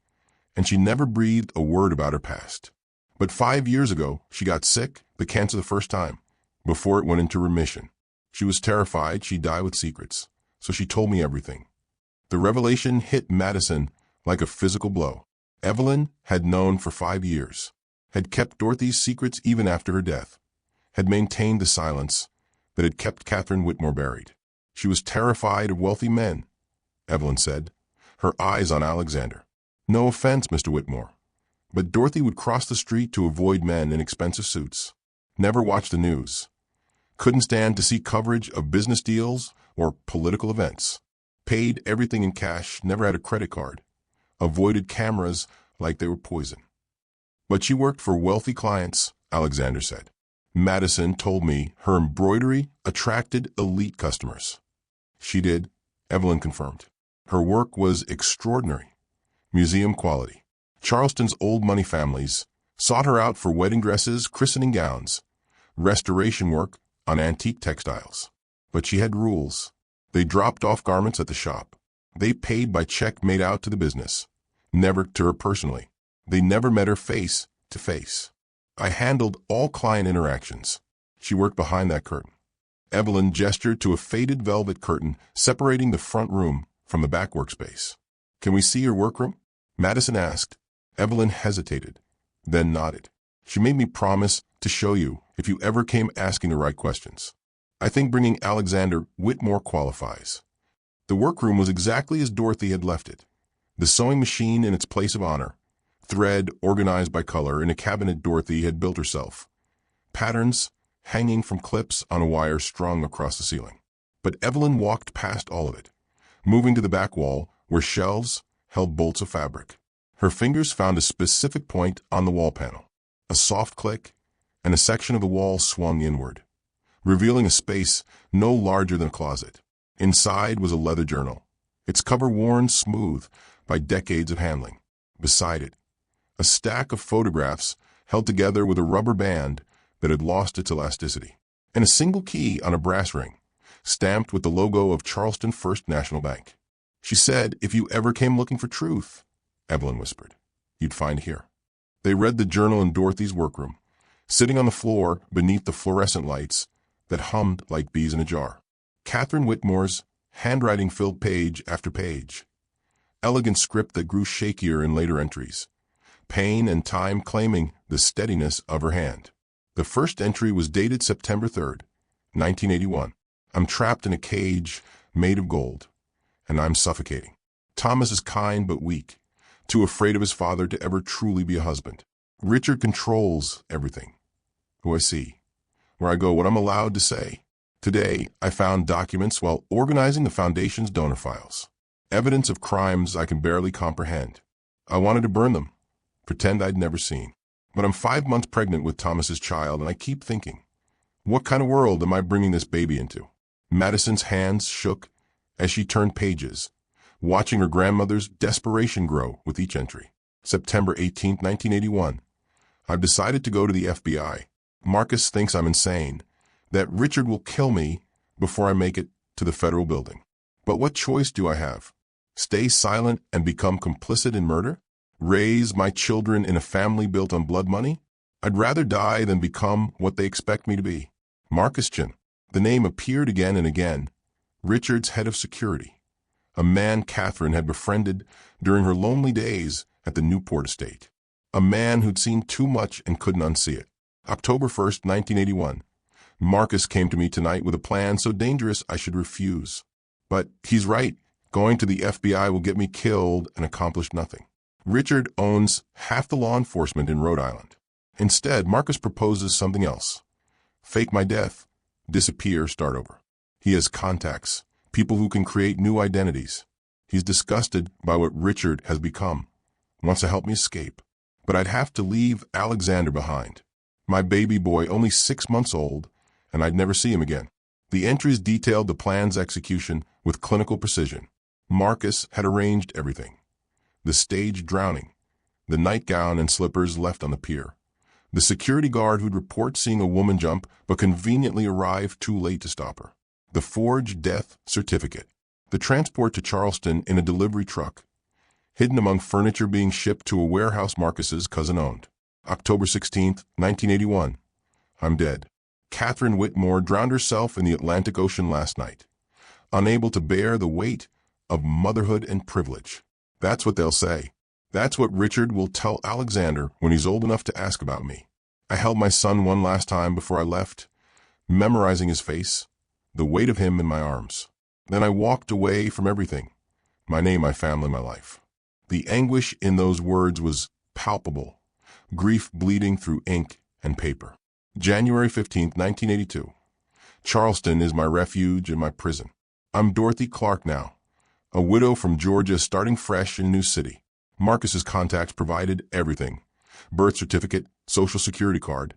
and she never breathed a word about her past. But 5 years ago, she got sick, the cancer the first time, before it went into remission. She was terrified she'd die with secrets, so she told me everything. The revelation hit Madison like a physical blow. Evelyn had known for 5 years, had kept Dorothy's secrets even after her death, had maintained the silence that had kept Catherine Whitmore buried. She was terrified of wealthy men, Evelyn said, her eyes on Alexander. No offense, Mr. Whitmore, but Dorothy would cross the street to avoid men in expensive suits, never watched the news, couldn't stand to see coverage of business deals or political events, paid everything in cash, never had a credit card, avoided cameras like they were poison. But she worked for wealthy clients, Alexander said. Madison told me her embroidery attracted elite customers. She did, Evelyn confirmed. Her work was extraordinary, museum quality. Charleston's old money families sought her out for wedding dresses, christening gowns, restoration work on antique textiles. But she had rules. They dropped off garments at the shop. They paid by check made out to the business, never to her personally. They never met her face to face. I handled all client interactions. She worked behind that curtain. Evelyn gestured to a faded velvet curtain separating the front room from the back workspace. Can we see your workroom? Madison asked. Evelyn hesitated, then nodded. She made me promise to show you if you ever came asking the right questions. I think bringing Alexander Whitmore qualifies. The workroom was exactly as Dorothy had left it. The sewing machine in its place of honor, thread organized by color in a cabinet Dorothy had built herself, patterns hanging from clips on a wire strung across the ceiling. But Evelyn walked past all of it, moving to the back wall where shelves held bolts of fabric. Her fingers found a specific point on the wall panel. A soft click, and a section of the wall swung inward, revealing a space no larger than a closet. Inside was a leather journal, its cover worn smooth by decades of handling. Beside it, a stack of photographs held together with a rubber band that had lost its elasticity, and a single key on a brass ring, stamped with the logo of Charleston First National Bank. She said, if you ever came looking for truth, Evelyn whispered, you'd find it here. They read the journal in Dorothy's workroom, sitting on the floor beneath the fluorescent lights that hummed like bees in a jar. Catherine Whitmore's handwriting filled page after page, elegant script that grew shakier in later entries, pain and time claiming the steadiness of her hand. The first entry was dated September 3rd, 1981. I'm trapped in a cage made of gold, and I'm suffocating. Thomas is kind but weak, too afraid of his father to ever truly be a husband. Richard controls everything. Who I see, where I go, what I'm allowed to say. Today, I found documents while organizing the Foundation's donor files. Evidence of crimes I can barely comprehend. I wanted to burn them, pretend I'd never seen. But I'm 5 months pregnant with Thomas's child, and I keep thinking, what kind of world am I bringing this baby into? Madison's hands shook as she turned pages, watching her grandmother's desperation grow with each entry. September 18, 1981. I've decided to go to the FBI. Marcus thinks I'm insane, that Richard will kill me before I make it to the federal building. But what choice do I have? Stay silent and become complicit in murder? Raise my children in a family built on blood money? I'd rather die than become what they expect me to be. Marcus Chin. The name appeared again and again. Richard's head of security, a man Catherine had befriended during her lonely days at the Newport estate. A man who'd seen too much and couldn't unsee it. October 1st, 1981. Marcus came to me tonight with a plan so dangerous I should refuse. But he's right, Going to the FBI will get me killed and accomplish nothing. Richard owns half the law enforcement in Rhode Island. Instead, Marcus proposes something else. Fake my death, disappear, start over. He has contacts, people who can create new identities. He's disgusted by what Richard has become, wants to help me escape. But I'd have to leave Alexander behind. My baby boy, only 6 months old, and I'd never see him again. The entries detailed the plan's execution with clinical precision. Marcus had arranged everything. The staged drowning, the nightgown and slippers left on the pier, the security guard who'd report seeing a woman jump but conveniently arrived too late to stop her, the forged death certificate, the transport to Charleston in a delivery truck, hidden among furniture being shipped to a warehouse Marcus's cousin owned. October 16, 1981. I'm dead. Catherine Whitmore drowned herself in the Atlantic Ocean last night, unable to bear the weight of motherhood and privilege. That's what they'll say. That's what Richard will tell Alexander when he's old enough to ask about me. I held my son one last time before I left, memorizing his face, the weight of him in my arms. Then I walked away from everything, my name, my family, my life. The anguish in those words was palpable, grief bleeding through ink and paper. January 15, 1982. Charleston is my refuge and my prison. I'm Dorothy Clark now, a widow from Georgia starting fresh in a new city. Marcus's contacts provided everything: birth certificate, social security card,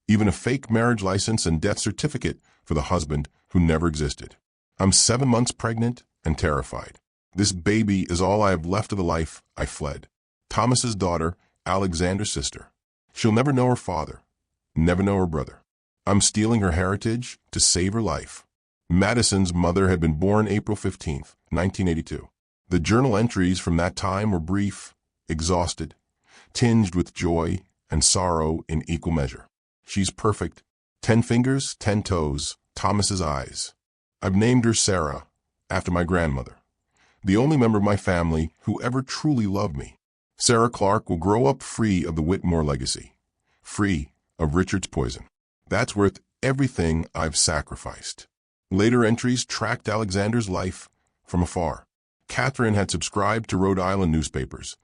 even a fake marriage license and death certificate for the husband who never existed. I'm 7 months pregnant and terrified. This baby is all I have left of the life I fled. Thomas's daughter, Alexander's sister. She'll never know her father, never know her brother. I'm stealing her heritage to save her life. Madison's mother had been born April 15, 1982. The journal entries from that time were brief, exhausted, tinged with joy and sorrow in equal measure. She's perfect. 10 fingers, 10 toes, Thomas's eyes. I've named her Sarah, after my grandmother, the only member of my family who ever truly loved me. Sarah Clark will grow up free of the Whitmore legacy, free of Richard's poison. That's worth everything I've sacrificed. Later entries tracked Alexander's life from afar. Catherine had subscribed to Rhode Island newspapers,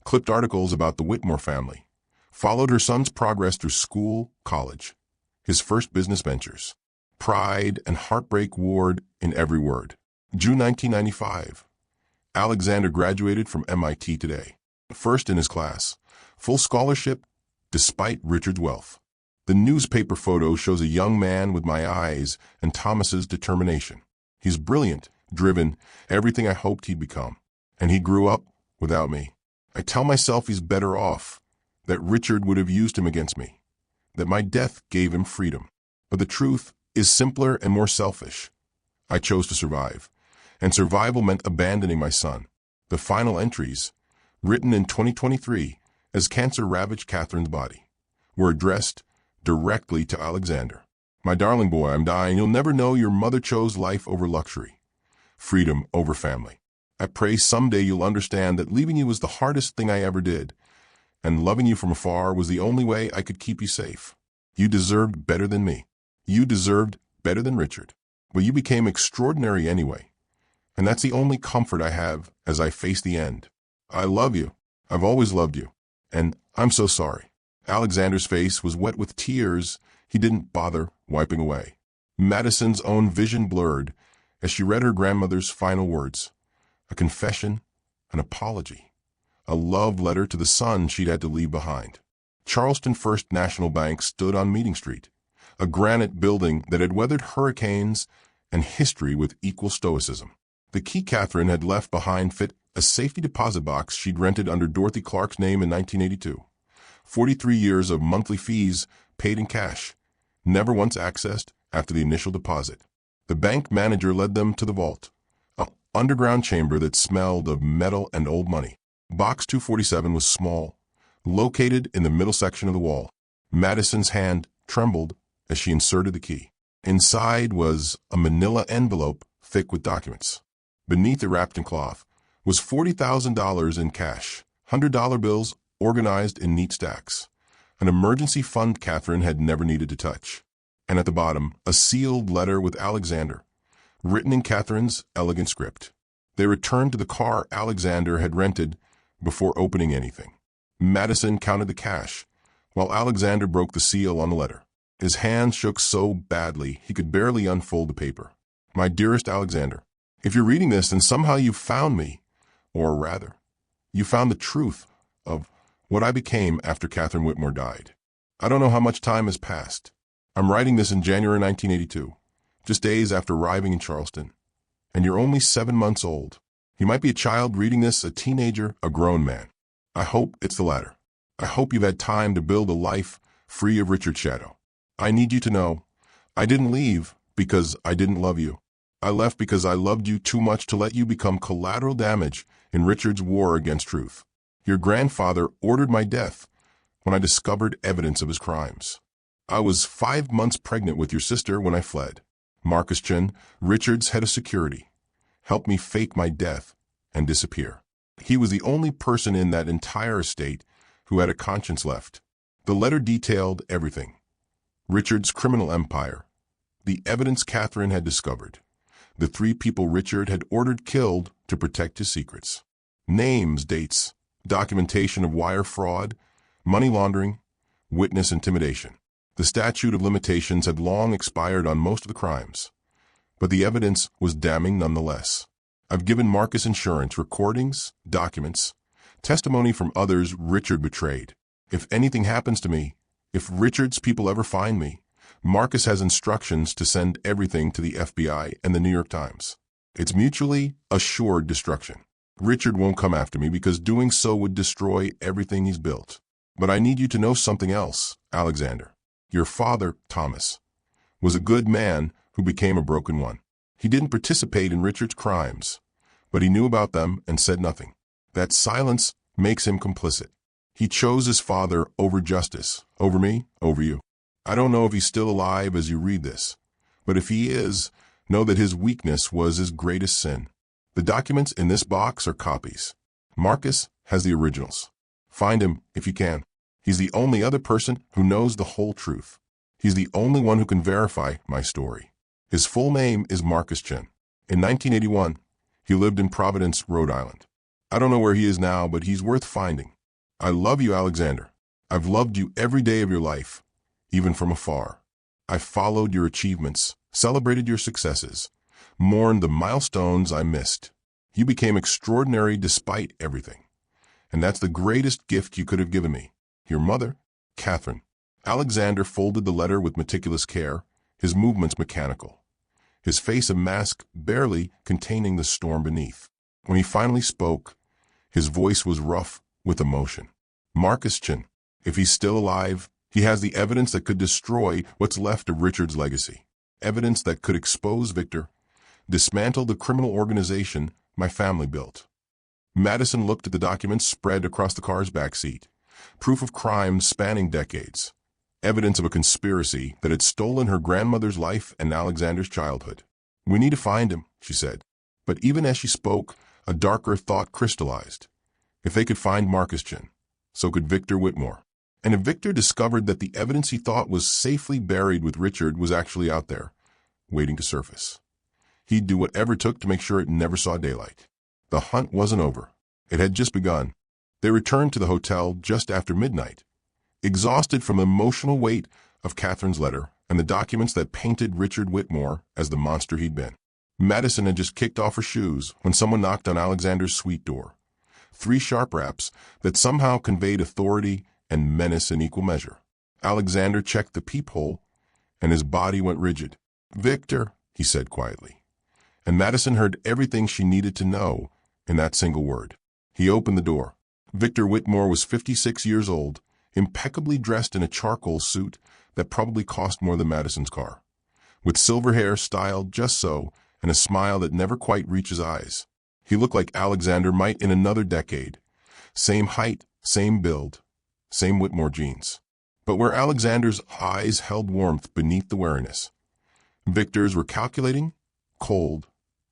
clipped articles about the Whitmore family, followed her son's progress through school, college, his first business ventures. Pride and heartbreak warred in every word. June 1995. Alexander graduated from MIT today, first in his class, full scholarship despite Richard's wealth. The newspaper photo shows a young man with my eyes and Thomas's determination. He's brilliant, driven, everything I hoped he'd become. And he grew up without me. I tell myself he's better off, that Richard would have used him against me, that my death gave him freedom. But the truth is simpler and more selfish. I chose to survive, and survival meant abandoning my son. The final entries, written in 2023 as cancer ravaged Catherine's body, were addressed directly to Alexander. My darling boy, I'm dying. You'll never know your mother chose life over luxury, freedom over family. I pray someday you'll understand that leaving you was the hardest thing I ever did, and loving you from afar was the only way I could keep you safe. You deserved better than me. You deserved better than Richard. But you became extraordinary anyway, and that's the only comfort I have as I face the end. I love you. I've always loved you, and I'm so sorry. Alexander's face was wet with tears he didn't bother wiping away. Madison's own vision blurred as she read her grandmother's final words, a confession, an apology, a love letter to the son she'd had to leave behind. Charleston First National Bank stood on Meeting Street, a granite building that had weathered hurricanes and history with equal stoicism. The key Catherine had left behind fit a safety deposit box she'd rented under Dorothy Clark's name in 1982. 43 years of monthly fees paid in cash, never once accessed after the initial deposit. The bank manager led them to the vault, an underground chamber that smelled of metal and old money. Box 247 was small, located in the middle section of the wall. Madison's hand trembled as she inserted the key. Inside was a manila envelope thick with documents. Beneath it, wrapped in cloth, was $40,000 in cash, $100 bills organized in neat stacks, an emergency fund Catherine had never needed to touch. And at the bottom, a sealed letter with Alexander, written in Catherine's elegant script. They returned to the car Alexander had rented before opening anything. Madison counted the cash, while Alexander broke the seal on the letter. His hands shook so badly he could barely unfold the paper. My dearest Alexander, if you're reading this and somehow you found me, or rather, you found the truth of what I became after Catherine Whitmore died. I don't know how much time has passed. I'm writing this in January 1982, just days after arriving in Charleston. And you're only 7 months old. You might be a child reading this, a teenager, a grown man. I hope it's the latter. I hope you've had time to build a life free of Richard's shadow. I need you to know, I didn't leave because I didn't love you. I left because I loved you too much to let you become collateral damage in Richard's war against truth. Your grandfather ordered my death when I discovered evidence of his crimes. I was 5 months pregnant with your sister when I fled. Marcus Chin, Richard's head of security, helped me fake my death and disappear. He was the only person in that entire estate who had a conscience left. The letter detailed everything. Richard's criminal empire, the evidence Catherine had discovered, the 3 people Richard had ordered killed to protect his secrets. Names, dates, documentation of wire fraud, money laundering, witness intimidation. The statute of limitations had long expired on most of the crimes, but the evidence was damning nonetheless. I've given Marcus insurance, recordings, documents, testimony from others Richard betrayed. If anything happens to me, if Richard's people ever find me, Marcus has instructions to send everything to the FBI and the New York Times. It's mutually assured destruction. Richard won't come after me because doing so would destroy everything he's built. But I need you to know something else, Alexander. Your father, Thomas, was a good man who became a broken one. He didn't participate in Richard's crimes, but he knew about them and said nothing. That silence makes him complicit. He chose his father over justice, over me, over you. I don't know if he's still alive as you read this, but if he is, know that his weakness was his greatest sin. The documents in this box are copies. Marcus has the originals. Find him if you can. He's the only other person who knows the whole truth. He's the only one who can verify my story. His full name is Marcus Chin. In 1981, he lived in Providence, Rhode Island. I don't know where he is now, but he's worth finding. I love you, Alexander. I've loved you every day of your life, even from afar. I followed your achievements, celebrated your successes, mourned the milestones I missed. You became extraordinary despite everything. And that's the greatest gift you could have given me. Your mother, Catherine. Alexander folded the letter with meticulous care, his movements mechanical, his face a mask barely containing the storm beneath. When he finally spoke, his voice was rough with emotion. Marcus Chin, if he's still alive, he has the evidence that could destroy what's left of Richard's legacy. Evidence that could expose Victor, dismantle the criminal organization my family built. Madison looked at the documents spread across the car's back seat. Proof of crimes spanning decades. Evidence of a conspiracy that had stolen her grandmother's life and Alexander's childhood. We need to find him, she said. But even as she spoke, a darker thought crystallized. If they could find Marcus Chin, so could Victor Whitmore. And if Victor discovered that the evidence he thought was safely buried with Richard was actually out there, waiting to surface, he'd do whatever it took to make sure it never saw daylight. The hunt wasn't over. It had just begun. They returned to the hotel just after midnight, exhausted from the emotional weight of Catherine's letter and the documents that painted Richard Whitmore as the monster he'd been. Madison had just kicked off her shoes when someone knocked on Alexander's suite door. 3 sharp raps that somehow conveyed authority and menace in equal measure. Alexander checked the peephole, and his body went rigid. "Victor," he said quietly. And Madison heard everything she needed to know in that single word. He opened the door. Victor Whitmore was 56 years old, impeccably dressed in a charcoal suit that probably cost more than Madison's car, with silver hair styled just so and a smile that never quite reached his eyes. He looked like Alexander might in another decade. Same height, same build, same Whitmore jeans. But where Alexander's eyes held warmth beneath the wariness, Victor's were calculating, cold,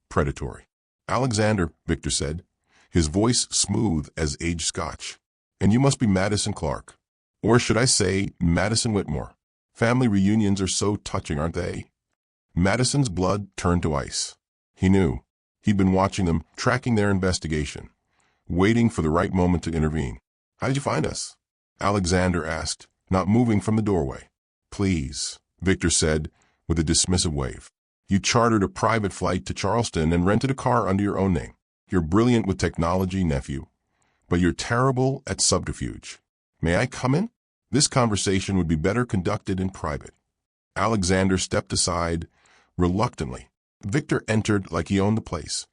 predatory. "Alexander," Victor said, his voice smooth as aged scotch. "And you must be Madison Clark. Or should I say Madison Whitmore? Family reunions are so touching, aren't they?" Madison's blood turned to ice. He knew. He'd been watching them, tracking their investigation, waiting for the right moment to intervene. "How did you find us?" Alexander asked, not moving from the doorway. "Please," Victor said with a dismissive wave. "You chartered a private flight to Charleston and rented a car under your own name. You're brilliant with technology, nephew, but you're terrible at subterfuge. May I come in?" This conversation would be better conducted in private. Alexander stepped aside, reluctantly. Victor entered like he owned the place,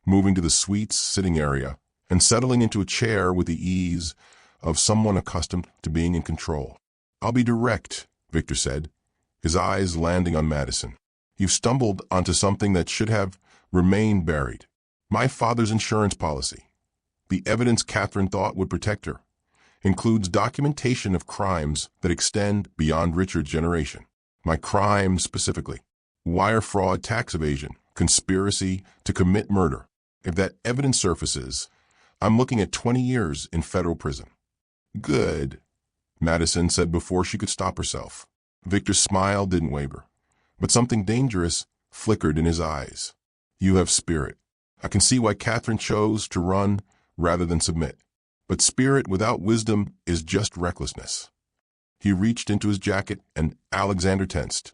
moving to the suite's sitting area and settling into a chair with the ease of someone accustomed to being in control. "I'll be direct," Victor said, his eyes landing on Madison. "You've stumbled onto something that should have remained buried. My father's insurance policy. The evidence Catherine thought would protect her includes documentation of crimes that extend beyond Richard's generation. My crime specifically: wire fraud, tax evasion, conspiracy to commit murder. If that evidence surfaces, I'm looking at 20 years in federal prison." "Good," Madison said before she could stop herself. Victor's smile didn't waver, but something dangerous flickered in his eyes. "You have spirit. I can see why Catherine chose to run rather than submit. But spirit without wisdom is just recklessness." He reached into his jacket and Alexander tensed,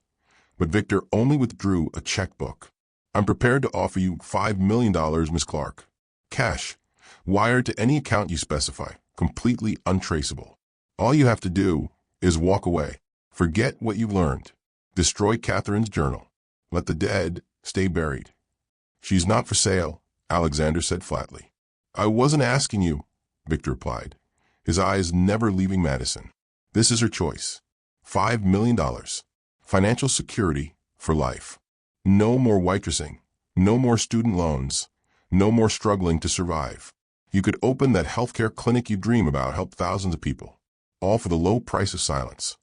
but Victor only withdrew a checkbook. "I'm prepared to offer you $5 million, Miss Clark. Cash, wired to any account you specify, completely untraceable. All you have to do is walk away. Forget what you've learned. Destroy Catherine's journal. Let the dead stay buried." "She's not for sale," Alexander said flatly. "I wasn't asking you," Victor replied, his eyes never leaving Madison. "This is her choice. $5 million. Financial security for life. No more waitressing. No more student loans. No more struggling to survive. You could open that healthcare clinic you dream about, help thousands of people, all for the low price of silence."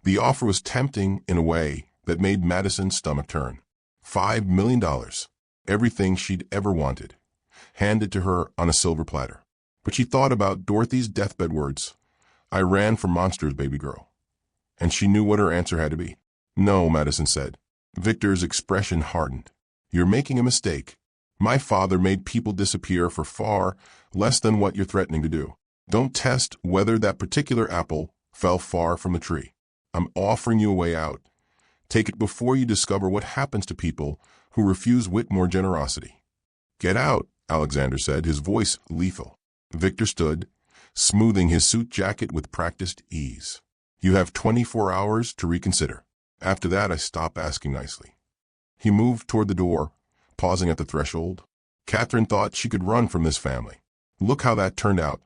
The offer was tempting in a way that made Madison's stomach turn. $5 million. Everything she'd ever wanted, handed to her on a silver platter. But she thought about Dorothy's deathbed words: "I ran from monsters, baby girl." And she knew what her answer had to be. "No," Madison said. Victor's expression hardened. "You're making a mistake. My father made people disappear for far less than what you're threatening to do. Don't test whether that particular apple fell far from the tree. I'm offering you a way out. Take it before you discover what happens to people who refuse Whitmore generosity." "Get out," Alexander said, his voice lethal. Victor stood, smoothing his suit jacket with practiced ease. "You have 24 hours to reconsider. After that, I stop asking nicely." He moved toward the door, pausing at the threshold. Catherine thought she could run from this family. Look how that turned out.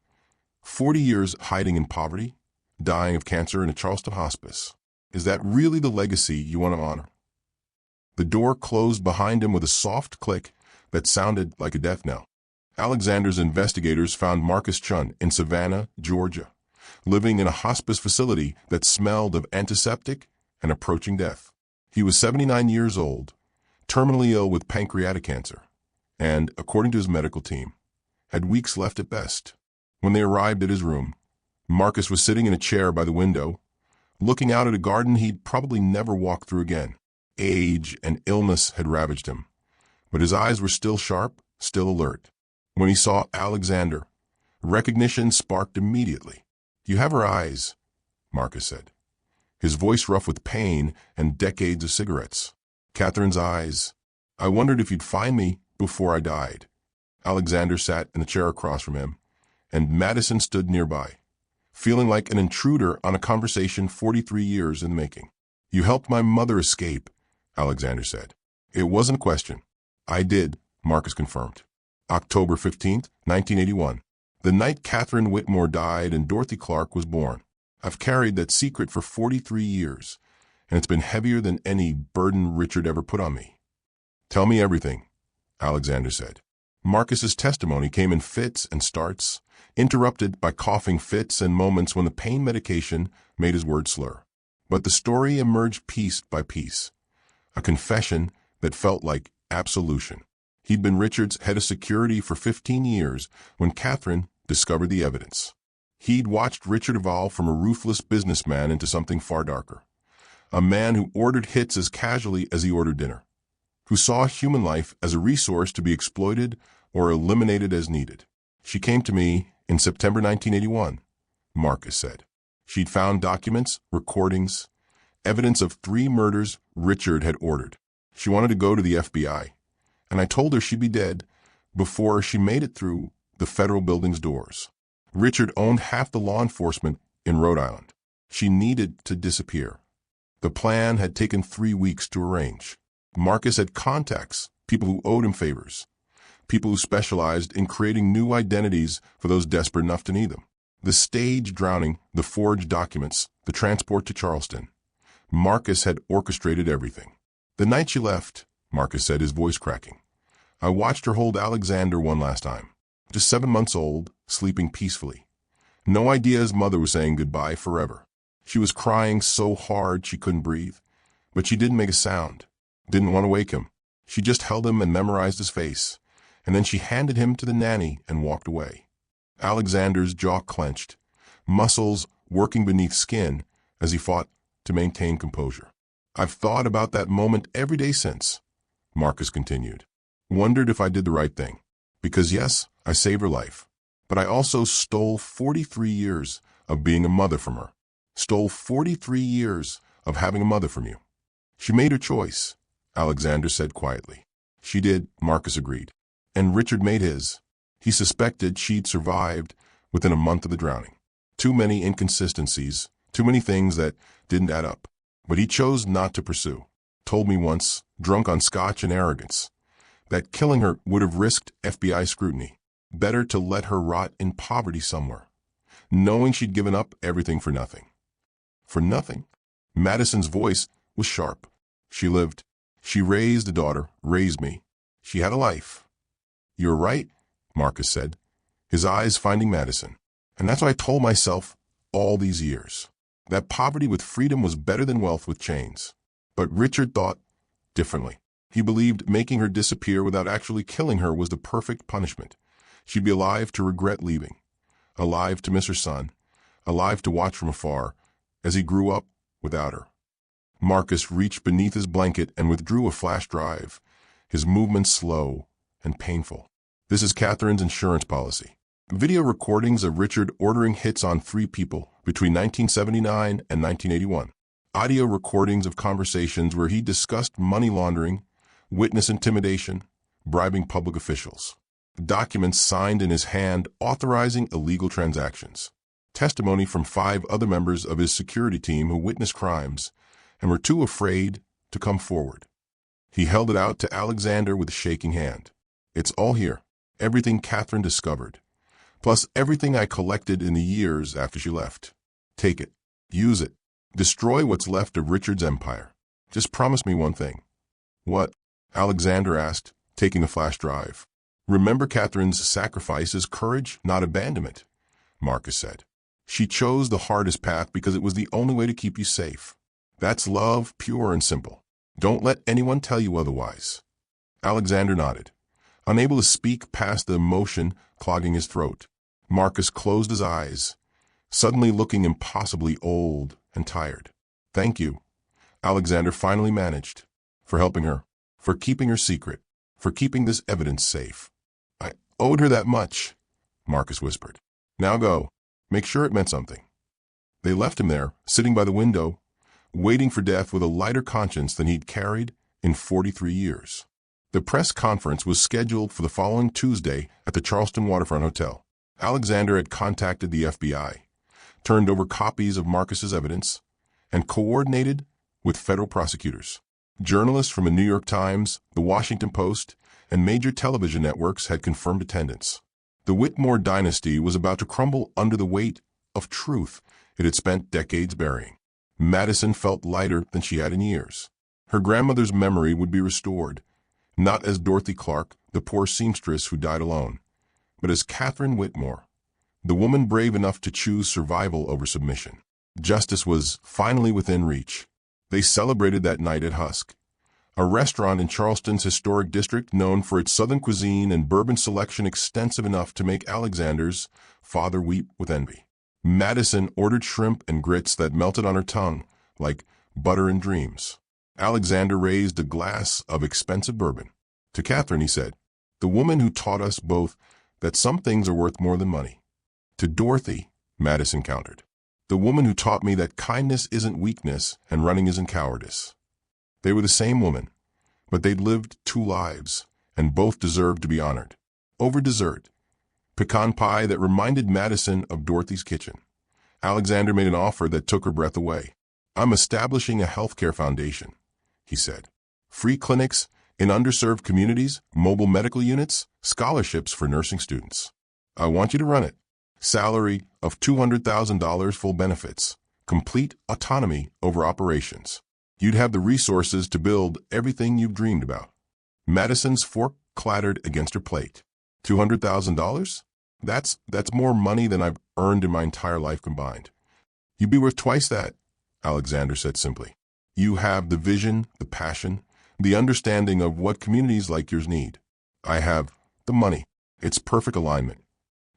40 years hiding in poverty, dying of cancer in a Charleston hospice. Is that really the legacy you want to honor? The door closed behind him with a soft click that sounded like a death knell. Alexander's investigators found Marcus Chun in Savannah, Georgia, living in a hospice facility that smelled of antiseptic and approaching death. He was 79 years old, terminally ill with pancreatic cancer, and, according to his medical team, had weeks left at best. When they arrived at his room, Marcus was sitting in a chair by the window, looking out at a garden he'd probably never walk through again. Age and illness had ravaged him, but his eyes were still sharp, still alert. When he saw Alexander, recognition sparked immediately. "You have her eyes," Marcus said, his voice rough with pain and decades of cigarettes. "Catherine's eyes. I wondered if you'd find me before I died." Alexander sat in the chair across from him, and Madison stood nearby, feeling like an intruder on a conversation 43 years in the making. "You helped my mother escape," Alexander said. "It wasn't a question." "I did," Marcus confirmed. October 15th, 1981. The night Catherine Whitmore died and Dorothy Clark was born. I've carried that secret for 43 years, and it's been heavier than any burden Richard ever put on me. "Tell me everything," Alexander said. Marcus's testimony came in fits and starts, interrupted by coughing fits and moments when the pain medication made his words slur. But the story emerged piece by piece, a confession that felt like absolution. He'd been Richard's head of security for 15 years when Catherine discovered the evidence. He'd watched Richard evolve from a ruthless businessman into something far darker, a man who ordered hits as casually as he ordered dinner. who saw human life as a resource to be exploited or eliminated as needed. She came to me in September 1981, Marcus said. She'd found documents, recordings, evidence of 3 murders Richard had ordered. She wanted to go to the FBI, and I told her she'd be dead before she made it through the federal building's doors. Richard owned half the law enforcement in Rhode Island. She needed to disappear. The plan had taken 3 weeks to arrange. Marcus had contacts, people who owed him favors, people who specialized in creating new identities for those desperate enough to need them. The stage drowning, the forged documents, the transport to Charleston. Marcus had orchestrated everything. The night she left, Marcus said, his voice cracking, I watched her hold Alexander one last time. Just 7 months old, sleeping peacefully. No idea his mother was saying goodbye forever. She was crying so hard she couldn't breathe, but she didn't make a sound. Didn't want to wake him. She just held him and memorized his face, and then she handed him to the nanny and walked away. Alexander's jaw clenched, muscles working beneath skin as he fought to maintain composure. I've thought about that moment every day since, Marcus continued. Wondered if I did the right thing. Because yes, I saved her life, but I also stole 43 years of being a mother from her. Stole 43 years of having a mother from you. She made her choice, Alexander said quietly. She did, Marcus agreed. And Richard made his. He suspected she'd survived within a month of the drowning. Too many inconsistencies, too many things that didn't add up. But he chose not to pursue. Told me once, drunk on scotch and arrogance, that killing her would have risked FBI scrutiny. Better to let her rot in poverty somewhere, knowing she'd given up everything for nothing. For nothing? Madison's voice was sharp. She lived. She raised a daughter, raised me. She had a life. You're right, Marcus said, his eyes finding Madison. And that's what I told myself all these years. That poverty with freedom was better than wealth with chains. But Richard thought differently. He believed making her disappear without actually killing her was the perfect punishment. She'd be alive to regret leaving, alive to miss her son, alive to watch from afar as he grew up without her. Marcus reached beneath his blanket and withdrew a flash drive, his movements slow and painful. This is Catherine's insurance policy. Video recordings of Richard ordering hits on 3 people between 1979 and 1981. Audio recordings of conversations where he discussed money laundering, witness intimidation, bribing public officials. Documents signed in his hand authorizing illegal transactions. Testimony from 5 other members of his security team who witnessed crimes and were too afraid to come forward. He held it out to Alexander with a shaking hand. It's all here. Everything Catherine discovered. Plus everything I collected in the years after she left. Take it. Use it. Destroy what's left of Richard's empire. Just promise me one thing. What? Alexander asked, taking the flash drive. Remember Catherine's sacrifice as courage, not abandonment, Marcus said. She chose the hardest path because it was the only way to keep you safe. That's love, pure and simple. Don't let anyone tell you otherwise. Alexander nodded, unable to speak past the emotion clogging his throat. Marcus closed his eyes, suddenly looking impossibly old and tired. Thank you, Alexander finally managed, for helping her, for keeping her secret, for keeping this evidence safe. I owed her that much, Marcus whispered. Now go. Make sure it meant something. They left him there, sitting by the window, waiting for death with a lighter conscience than he'd carried in 43 years. The press conference was scheduled for the following Tuesday at the Charleston Waterfront Hotel. Alexander had contacted the FBI, turned over copies of Marcus's evidence, and coordinated with federal prosecutors. Journalists from the New York Times, the Washington Post, and major television networks had confirmed attendance. The Whitmore dynasty was about to crumble under the weight of truth it had spent decades burying. Madison felt lighter than she had in years. Her grandmother's memory would be restored, not as Dorothy Clark, the poor seamstress who died alone, but as Catherine Whitmore, the woman brave enough to choose survival over submission. Justice was finally within reach. They celebrated that night at Husk, a restaurant in Charleston's historic district known for its southern cuisine and bourbon selection extensive enough to make Alexander's father weep with envy. Madison ordered shrimp and grits that melted on her tongue like butter and dreams. Alexander raised a glass of expensive bourbon. To Catherine, he said, "The woman who taught us both that some things are worth more than money." To Dorothy, Madison countered, "The woman who taught me that kindness isn't weakness and running isn't cowardice." They were the same woman, but they'd lived two lives, and both deserved to be honored. Over dessert, pecan pie that reminded Madison of Dorothy's kitchen, Alexander made an offer that took her breath away. "I'm establishing a healthcare foundation," he said. "Free clinics in underserved communities, mobile medical units, scholarships for nursing students. I want you to run it. Salary of $200,000, full benefits, complete autonomy over operations. You'd have the resources to build everything you've dreamed about." Madison's fork clattered against her plate. $200,000? That's more money than I've earned in my entire life combined. "You'd be worth twice that," Alexander said simply. "You have the vision, the passion, the understanding of what communities like yours need. I have the money. It's perfect alignment."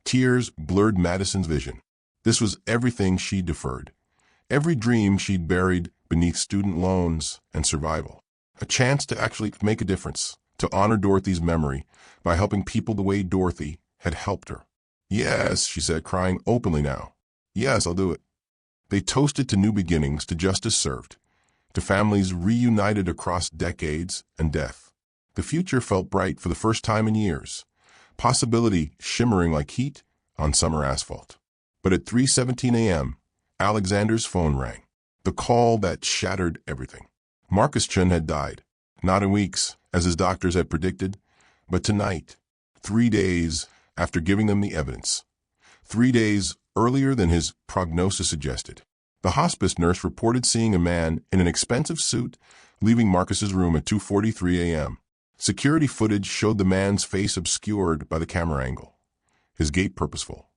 Tears blurred Madison's vision. This was everything she'd deferred. Every dream she'd buried beneath student loans and survival. A chance to actually make a difference, to honor Dorothy's memory by helping people the way Dorothy had helped her. "Yes," she said, crying openly now. "Yes, I'll do it." They toasted to new beginnings, to justice served, to families reunited across decades and death. The future felt bright for the first time in years, possibility shimmering like heat on summer asphalt. But at 3:17 a.m., Alexander's phone rang, the call that shattered everything. Marcus Chun had died, not in weeks, as his doctors had predicted, but tonight, 3 days after giving them the evidence. 3 days earlier than his prognosis suggested. The hospice nurse reported seeing a man in an expensive suit leaving Marcus's room at 2:43 a.m. Security footage showed the man's face obscured by the camera angle, his gait purposeful,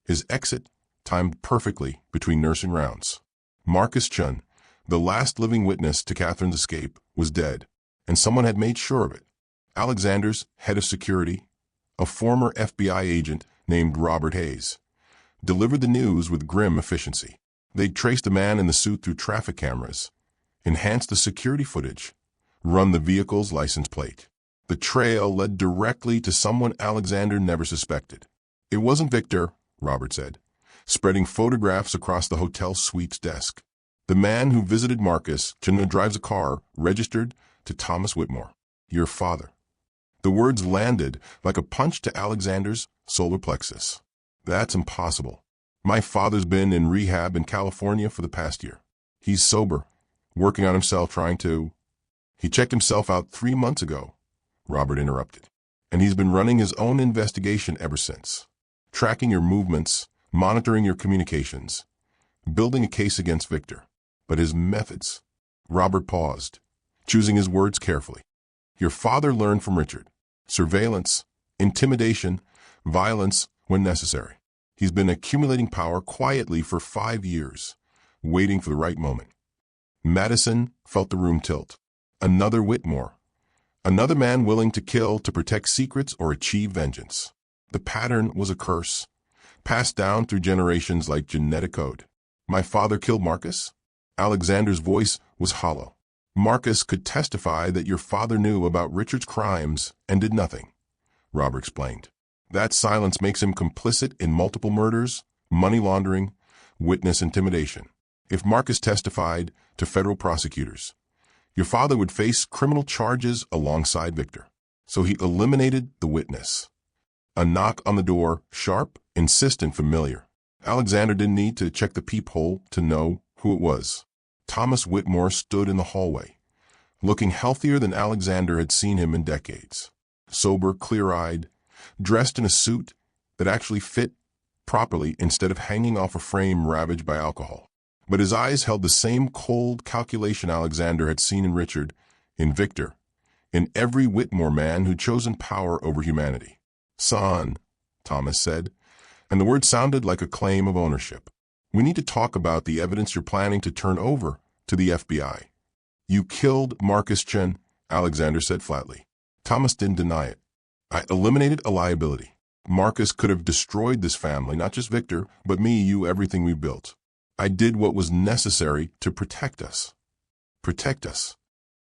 his exit timed perfectly between nursing rounds. Marcus Chun, the last living witness to Catherine's escape, was dead, and someone had made sure of it. Alexander's head of security, a former FBI agent named Robert Hayes, delivered the news with grim efficiency. They'd traced the man in the suit through traffic cameras, enhanced the security footage, run the vehicle's license plate. The trail led directly to someone Alexander never suspected. "It wasn't Victor," Robert said, spreading photographs across the hotel suite's desk. "The man who visited Marcus Chun drives a car registered to Thomas Whitmore, your father." The words landed like a punch to Alexander's solar plexus. "That's impossible. My father's been in rehab in California for the past year. He's sober, working on himself, trying to—" "He checked himself out 3 months ago," Robert interrupted. "And he's been running his own investigation ever since. Tracking your movements, monitoring your communications, building a case against Victor. But his methods—" Robert paused, choosing his words carefully. "Your father learned from Richard. Surveillance, intimidation, violence when necessary. He's been accumulating power quietly for 5 years, waiting for the right moment." Madison felt the room tilt. Another Whitmore. Another man willing to kill to protect secrets or achieve vengeance. The pattern was a curse, passed down through generations like genetic code. "My father killed Marcus?" Alexander's voice was hollow. "Marcus could testify that your father knew about Richard's crimes and did nothing," Robert explained. "That silence makes him complicit in multiple murders, money laundering, witness intimidation. If Marcus testified to federal prosecutors, your father would face criminal charges alongside Victor. So he eliminated the witness." A knock on the door, sharp, insistent, familiar. Alexander didn't need to check the peephole to know who it was. Thomas Whitmore stood in the hallway, looking healthier than Alexander had seen him in decades. Sober, clear-eyed, dressed in a suit that actually fit properly instead of hanging off a frame ravaged by alcohol. But his eyes held the same cold calculation Alexander had seen in Richard, in Victor, in every Whitmore man who'd chosen power over humanity. "Son," Thomas said, and the word sounded like a claim of ownership. "We need to talk about the evidence you're planning to turn over to the FBI." "You killed Marcus Chun," Alexander said flatly. Thomas didn't deny it. "I eliminated a liability. Marcus could have destroyed this family, not just Victor, but me, you, everything we built. I did what was necessary to protect us." Protect us.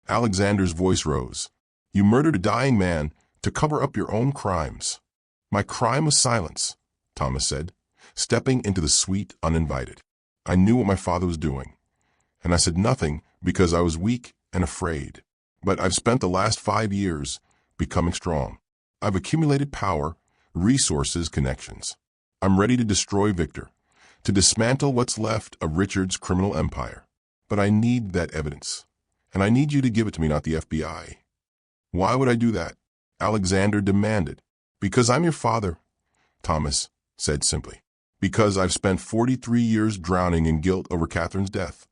Alexander's voice rose. You murdered a dying man to cover up your own crimes. My crime was silence, Thomas said, stepping into the suite uninvited. I knew what my father was doing, and I said nothing because I was weak and afraid. But I've spent the last 5 years becoming strong. I've accumulated power, resources, connections. I'm ready to destroy Victor, to dismantle what's left of Richard's criminal empire. But I need that evidence, and I need you to give it to me, not the FBI. Why would I do that? Alexander demanded. Because I'm your father, Thomas said simply. Because I've spent 43 years drowning in guilt over Catherine's death.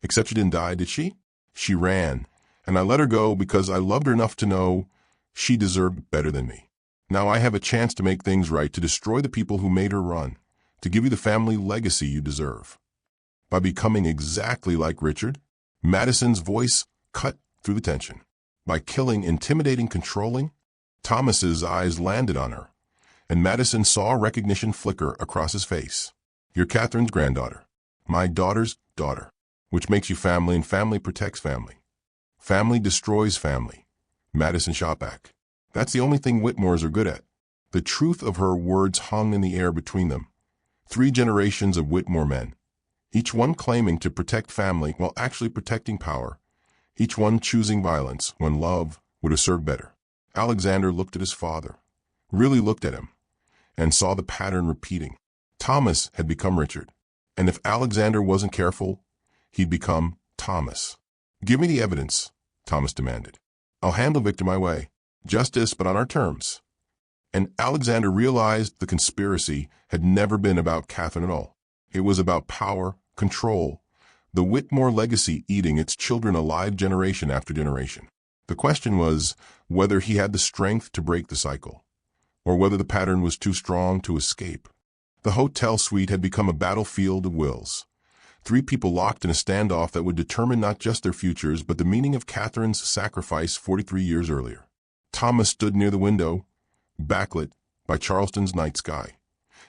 Except she didn't die, did she? She ran, and I let her go because I loved her enough to know she deserved better than me. Now I have a chance to make things right, to destroy the people who made her run, to give you the family legacy you deserve. By becoming exactly like Richard, Madison's voice cut through the tension. By killing, intimidating, controlling, Thomas's eyes landed on her, and Madison saw recognition flicker across his face. You're Catherine's granddaughter, my daughter's daughter, which makes you family, and family protects family. Family destroys family, Madison shot back. That's the only thing Whitmores are good at. The truth of her words hung in the air between them. 3 generations of Whitmore men, each one claiming to protect family while actually protecting power, each one choosing violence when love would have served better. Alexander looked at his father, really looked at him, and saw the pattern repeating. Thomas had become Richard, and if Alexander wasn't careful, he'd become Thomas. Give me the evidence, Thomas demanded. I'll handle Victor my way. Justice, but on our terms. And Alexander realized the conspiracy had never been about Catherine at all. It was about power, control, the Whitmore legacy eating its children alive generation after generation. The question was whether he had the strength to break the cycle, or whether the pattern was too strong to escape. The hotel suite had become a battlefield of wills. 3 people locked in a standoff that would determine not just their futures, but the meaning of Catherine's sacrifice 43 years earlier. Thomas stood near the window, backlit by Charleston's night sky,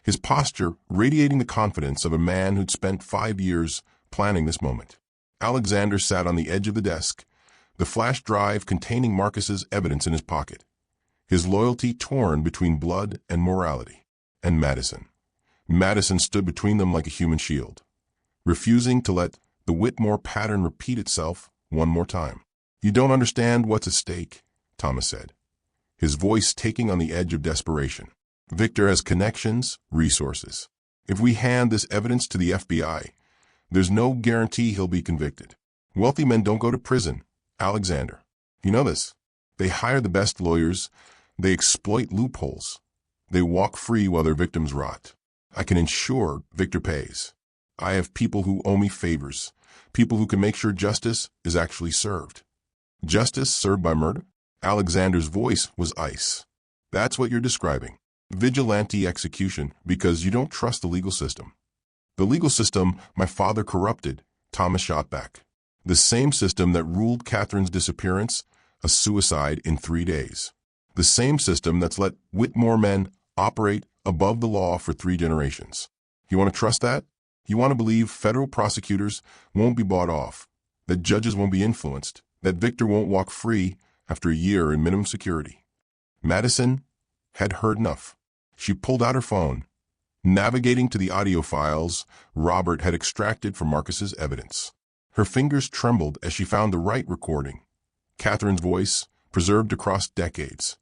his posture radiating the confidence of a man who'd spent 5 years planning this moment. Alexander sat on the edge of the desk, the flash drive containing Marcus's evidence in his pocket, his loyalty torn between blood and morality. And Madison. Madison stood between them like a human shield, refusing to let the Whitmore pattern repeat itself one more time. You don't understand what's at stake, Thomas said, his voice taking on the edge of desperation. Victor has connections, resources. If we hand this evidence to the FBI, there's no guarantee he'll be convicted. Wealthy men don't go to prison, Alexander. You know this. They hire the best lawyers. They exploit loopholes. They walk free while their victims rot. I can ensure Victor pays. I have people who owe me favors, people who can make sure justice is actually served. Justice served by murder? Alexander's voice was ice. That's what you're describing. Vigilante execution because you don't trust the legal system. The legal system my father corrupted, Thomas shot back. The same system that ruled Catherine's disappearance, a suicide in 3 days. The same system that's let Whitmore men operate above the law for 3 generations. You want to trust that? You want to believe federal prosecutors won't be bought off, that judges won't be influenced, that Victor won't walk free after a year in minimum security. Madison had heard enough. She pulled out her phone, navigating to the audio files Robert had extracted from Marcus's evidence. Her fingers trembled as she found the right recording. Catherine's voice, preserved across decades,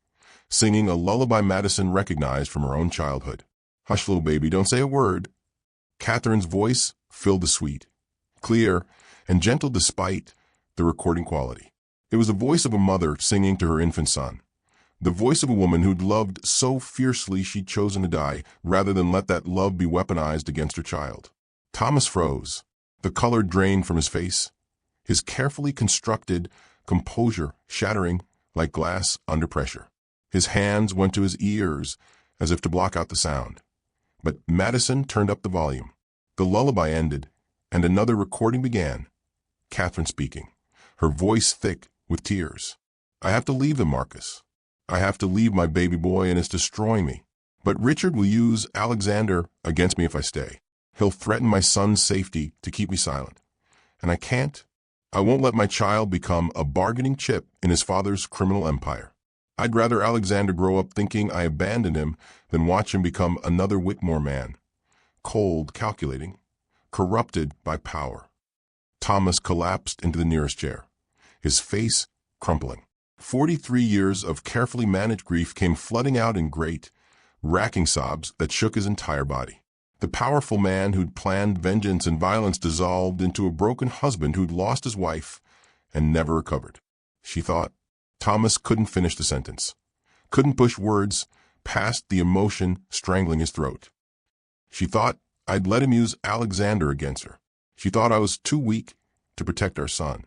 singing a lullaby Madison recognized from her own childhood. Hush, little baby, don't say a word. Catherine's voice filled the suite, clear and gentle despite the recording quality. It was the voice of a mother singing to her infant son, the voice of a woman who'd loved so fiercely she'd chosen to die rather than let that love be weaponized against her child. Thomas froze, the color drained from his face, his carefully constructed composure shattering like glass under pressure. His hands went to his ears as if to block out the sound. But Madison turned up the volume. The lullaby ended, and another recording began. Catherine speaking, her voice thick with tears. I have to leave them, Marcus. I have to leave my baby boy, and it's destroying me. But Richard will use Alexander against me if I stay. He'll threaten my son's safety to keep me silent. And I can't I won't let my child become a bargaining chip in his father's criminal empire. I'd rather Alexander grow up thinking I abandoned him than watch him become another Whitmore man, cold, calculating, corrupted by power. Thomas collapsed into the nearest chair, his face crumpling. 43 years of carefully managed grief came flooding out in great, racking sobs that shook his entire body. The powerful man who'd planned vengeance and violence dissolved into a broken husband who'd lost his wife and never recovered. She thought. Thomas couldn't finish the sentence, couldn't push words past the emotion strangling his throat. She thought I'd let him use Alexander against her. She thought I was too weak to protect our son.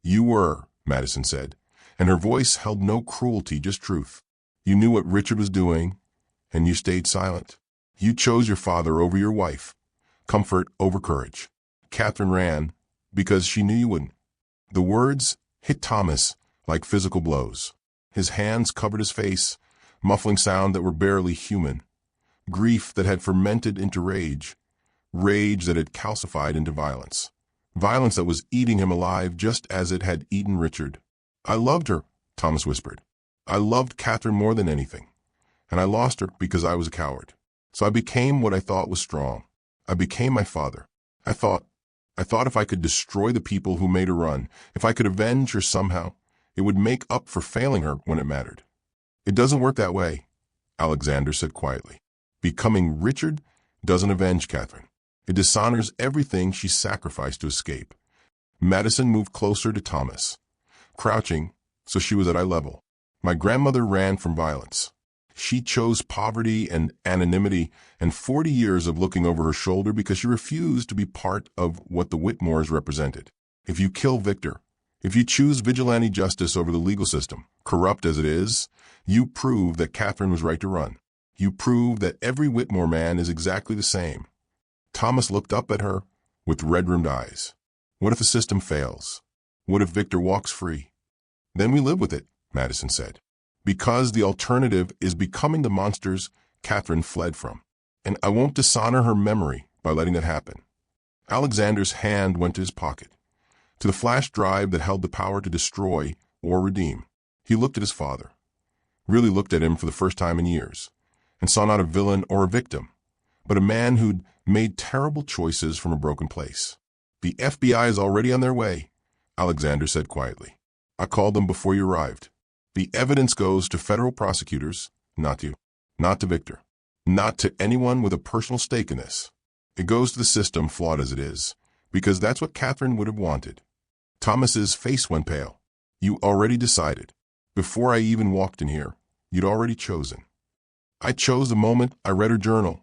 You were, Madison said, and her voice held no cruelty, just truth. You knew what Richard was doing, and you stayed silent. You chose your father over your wife, comfort over courage. Catherine ran because she knew you wouldn't. The words hit Thomas like physical blows. His hands covered his face, muffling sound that were barely human. Grief that had fermented into rage, rage that had calcified into violence. Violence that was eating him alive just as it had eaten Richard. I loved her, Thomas whispered. I loved Catherine more than anything, and I lost her because I was a coward. So I became what I thought was strong. I became my father. I thought if I could destroy the people who made her run, if I could avenge her somehow, it would make up for failing her when it mattered. It doesn't work that way, Alexander said quietly. Becoming Richard doesn't avenge Catherine. It dishonors everything she sacrificed to escape. Madison moved closer to Thomas, crouching so she was at eye level. My grandmother ran from violence. She chose poverty and anonymity and 40 years of looking over her shoulder because she refused to be part of what the Whitmores represented. If you kill Victor, if you choose vigilante justice over the legal system, corrupt as it is, you prove that Catherine was right to run. You prove that every Whitmore man is exactly the same. Thomas looked up at her with red-rimmed eyes. What if the system fails? What if Victor walks free? Then we live with it, Madison said. Because the alternative is becoming the monsters Catherine fled from. And I won't dishonor her memory by letting that happen. Alexander's hand went to his pocket, to the flash drive that held the power to destroy or redeem. He looked at his father, really looked at him for the first time in years, and saw not a villain or a victim, but a man who'd made terrible choices from a broken place. The FBI is already on their way, Alexander said quietly. I called them before you arrived. The evidence goes to federal prosecutors, not to you, not to Victor, not to anyone with a personal stake in this. It goes to the system, flawed as it is, because that's what Catherine would have wanted. Thomas's face went pale. You already decided. Before I even walked in here, you'd already chosen. I chose the moment I read her journal,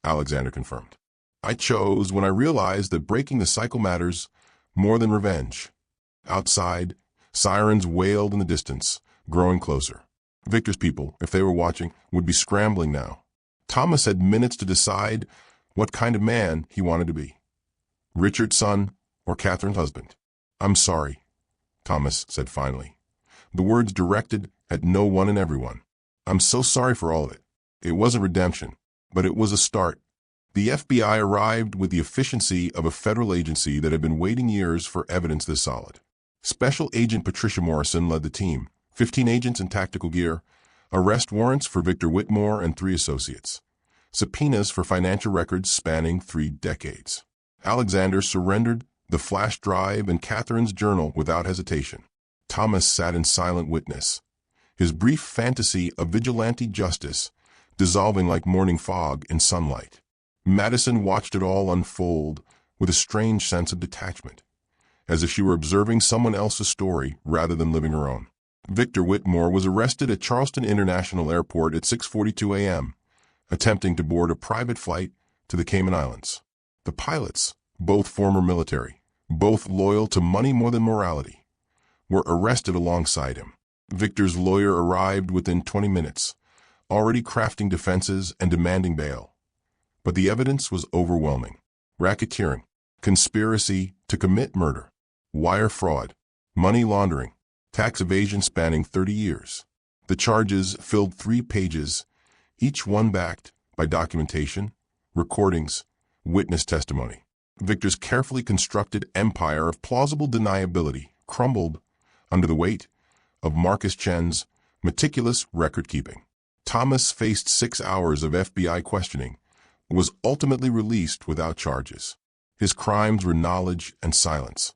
Alexander confirmed. I chose when I realized that breaking the cycle matters more than revenge. Outside, sirens wailed in the distance, growing closer. Victor's people, if they were watching, would be scrambling now. Thomas had minutes to decide what kind of man he wanted to be. Richard's son or Catherine's husband. I'm sorry, Thomas said finally, the words directed at no one and everyone. I'm so sorry for all of it. It wasn't redemption, but it was a start. The FBI arrived with the efficiency of a federal agency that had been waiting years for evidence this solid. Special Agent Patricia Morrison led the team, 15 agents in tactical gear, arrest warrants for Victor Whitmore and 3 associates, subpoenas for financial records spanning 3 decades. Alexander surrendered the flash drive and Catherine's journal without hesitation. Thomas sat in silent witness, his brief fantasy of vigilante justice dissolving like morning fog in sunlight. Madison watched it all unfold with a strange sense of detachment, as if she were observing someone else's story rather than living her own. Victor Whitmore was arrested at Charleston International Airport at 6:42 a.m., attempting to board a private flight to the Cayman Islands. The pilots, both former military, both loyal to money more than morality, were arrested alongside him. Victor's lawyer arrived within 20 minutes, already crafting defenses and demanding bail. But the evidence was overwhelming. Racketeering, conspiracy to commit murder, wire fraud, money laundering, tax evasion spanning 30 years. The charges filled 3 pages, each one backed by documentation, recordings, witness testimony. Victor's carefully constructed empire of plausible deniability crumbled under the weight of Marcus Chen's meticulous record-keeping. Thomas faced 6 hours of FBI questioning, was ultimately released without charges. His crimes were knowledge and silence,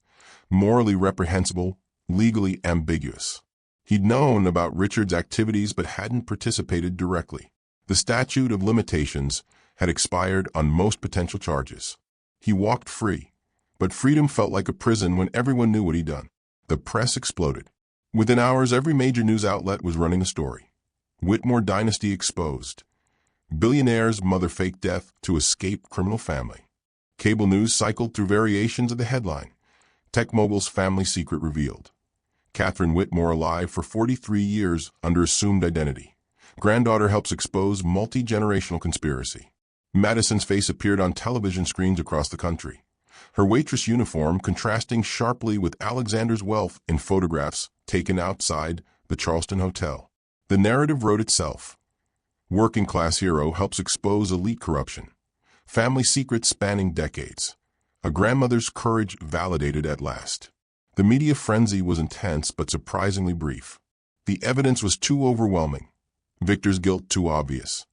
morally reprehensible, legally ambiguous. He'd known about Richard's activities but hadn't participated directly. The statute of limitations had expired on most potential charges. He walked free, but freedom felt like a prison when everyone knew what he'd done. The press exploded. Within hours, every major news outlet was running the story. Whitmore dynasty exposed. Billionaire's mother faked death to escape criminal family. Cable news cycled through variations of the headline. Tech mogul's family secret revealed. Catherine Whitmore alive for 43 years under assumed identity. Granddaughter helps expose multi-generational conspiracy. Madison's face appeared on television screens across the country. Her waitress uniform contrasting sharply with Alexander's wealth in photographs taken outside the Charleston Hotel. The narrative wrote itself. Working-class hero helps expose elite corruption. Family secrets spanning decades. A grandmother's courage validated at last. The media frenzy was intense but surprisingly brief. The evidence was too overwhelming. Victor's guilt too obvious.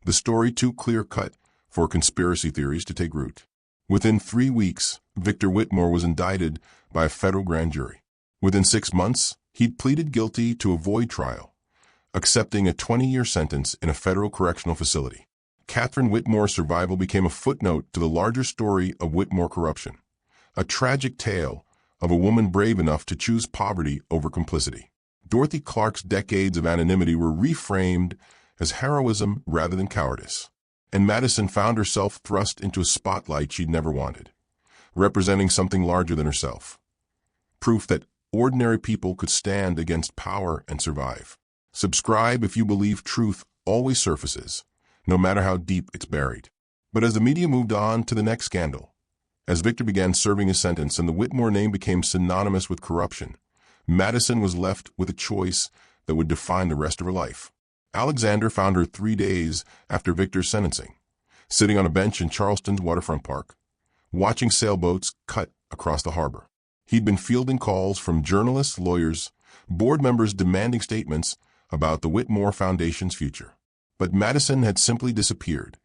The story too clear-cut for conspiracy theories to take root. Within 3 weeks, Victor Whitmore was indicted by a federal grand jury. Within 6 months, he'd pleaded guilty to avoid trial, accepting a 20-year sentence in a federal correctional facility. Catherine Whitmore's survival became a footnote to the larger story of Whitmore corruption, a tragic tale of a woman brave enough to choose poverty over complicity. Dorothy Clark's decades of anonymity were reframed as heroism rather than cowardice, and Madison found herself thrust into a spotlight she'd never wanted, representing something larger than herself. Proof that ordinary people could stand against power and survive. Subscribe if you believe truth always surfaces, no matter how deep it's buried. But as the media moved on to the next scandal, as Victor began serving his sentence and the Whitmore name became synonymous with corruption, Madison was left with a choice that would define the rest of her life. Alexander found her 3 days after Victor's sentencing, sitting on a bench in Charleston's waterfront park, watching sailboats cut across the harbor. He'd been fielding calls from journalists, lawyers, board members demanding statements about the Whitmore Foundation's future. But Madison had simply disappeared,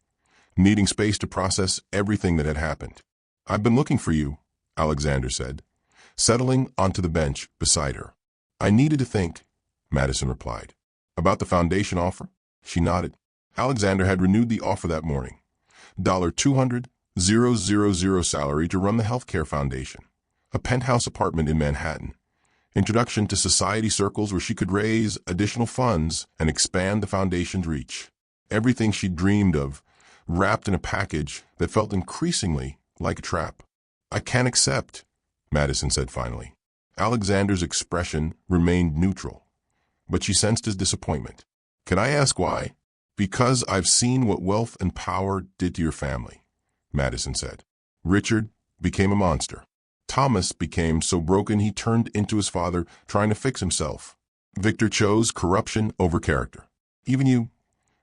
needing space to process everything that had happened. "I've been looking for you," Alexander said, settling onto the bench beside her. "I needed to think," Madison replied. "About the foundation offer?" She nodded. Alexander had renewed the offer that morning. $200,000 salary to run the healthcare foundation. A penthouse apartment in Manhattan. Introduction to society circles where she could raise additional funds and expand the foundation's reach. Everything she'd dreamed of, wrapped in a package that felt increasingly like a trap. "I can't accept," Madison said finally. Alexander's expression remained neutral, but she sensed his disappointment. "Can I ask why?" "Because I've seen what wealth and power did to your family," Madison said. "Richard became a monster. Thomas became so broken he turned into his father, trying to fix himself. Victor chose corruption over character. Even you,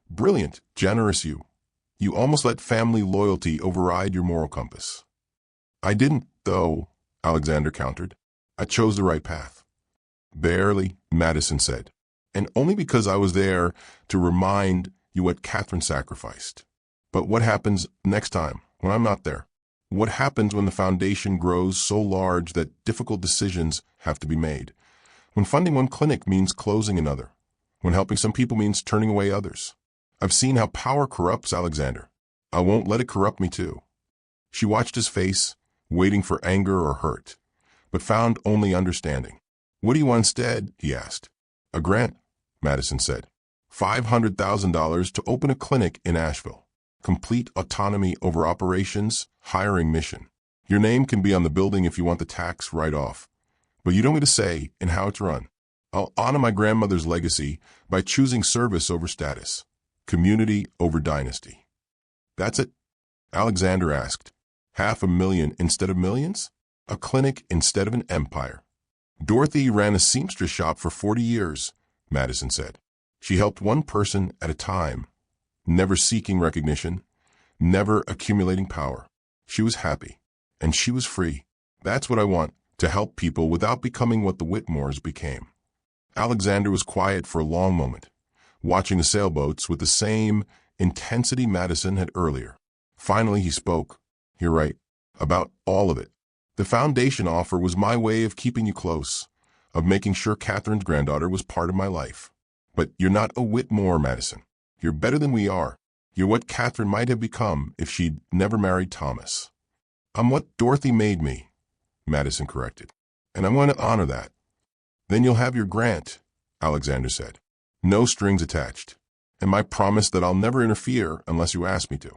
brilliant, generous you almost let family loyalty override your moral compass." "I didn't, though," Alexander countered. "I chose the right path." "Barely," Madison said. "And only because I was there to remind you what Catherine sacrificed. But what happens next time when I'm not there? What happens when the foundation grows so large that difficult decisions have to be made? When funding one clinic means closing another? When helping some people means turning away others? I've seen how power corrupts, Alexander. I won't let it corrupt me too." She watched his face, waiting for anger or hurt, but found only understanding. "What do you want instead?" he asked. "A grant," Madison said. $500,000 to open a clinic in Asheville. Complete autonomy over operations, hiring, mission. Your name can be on the building if you want the tax write-off, but you don't get to say in how it's run. I'll honor my grandmother's legacy by choosing service over status, community over dynasty." "That's it?" Alexander asked. $500,000 instead of millions? A clinic instead of an empire? "Dorothy ran a seamstress shop for 40 years, Madison said. "She helped one person at a time, never seeking recognition, never accumulating power. She was happy. and she was free. That's what I want, to help people without becoming what the Whitmores became. Alexander was quiet for a long moment, watching the sailboats with the same intensity Madison had earlier. Finally, he spoke. You're right, about all of it. The foundation offer was my way of keeping you close, of making sure Catherine's granddaughter was part of my life. But you're not a Whitmore, Madison. You're better than we are. You're what Catherine might have become if she'd never married Thomas. I'm what Dorothy made me, Madison corrected, and I want to honor that. Then you'll have your grant, Alexander said. No strings attached, and my promise that I'll never interfere unless you ask me to.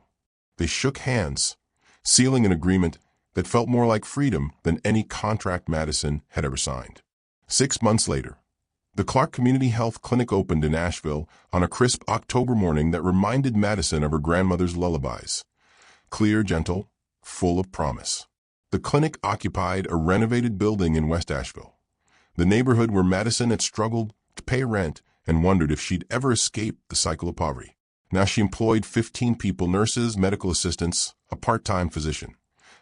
They shook hands, sealing an agreement that felt more like freedom than any contract Madison had ever signed. 6 months later, the Clark Community Health Clinic opened in Asheville on a crisp October morning that reminded Madison of her grandmother's lullabies. Clear, gentle, full of promise. The clinic occupied a renovated building in West Asheville, the neighborhood where Madison had struggled to pay rent and wondered if she'd ever escape the cycle of poverty. Now she employed 15 people, nurses, medical assistants, a part-time physician,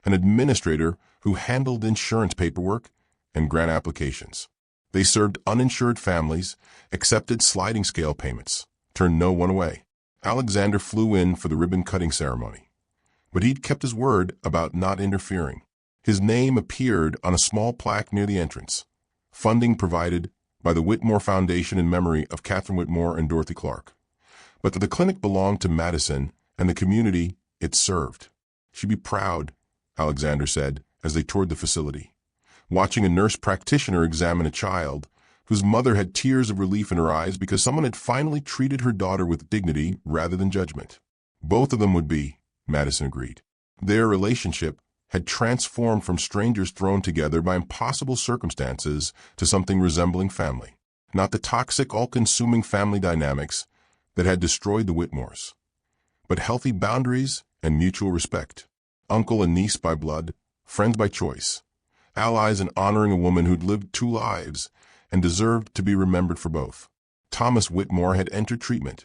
an administrator who handled insurance paperwork and grant applications. They served uninsured families, accepted sliding scale payments, turned no one away. Alexander flew in for the ribbon-cutting ceremony, but he'd kept his word about not interfering. His name appeared on a small plaque near the entrance, funding provided by the Whitmore Foundation in memory of Catherine Whitmore and Dorothy Clark. But the clinic belonged to Madison and the community it served. She'd be proud, Alexander said as they toured the facility, watching a nurse practitioner examine a child whose mother had tears of relief in her eyes because someone had finally treated her daughter with dignity rather than judgment. Both of them would be, Madison agreed. Their relationship had transformed from strangers thrown together by impossible circumstances to something resembling family. Not the toxic, all-consuming family dynamics that had destroyed the Whitmores, but healthy boundaries and mutual respect. Uncle and niece by blood, friends by choice, allies in honoring a woman who'd lived 2 lives and deserved to be remembered for both. Thomas Whitmore had entered treatment.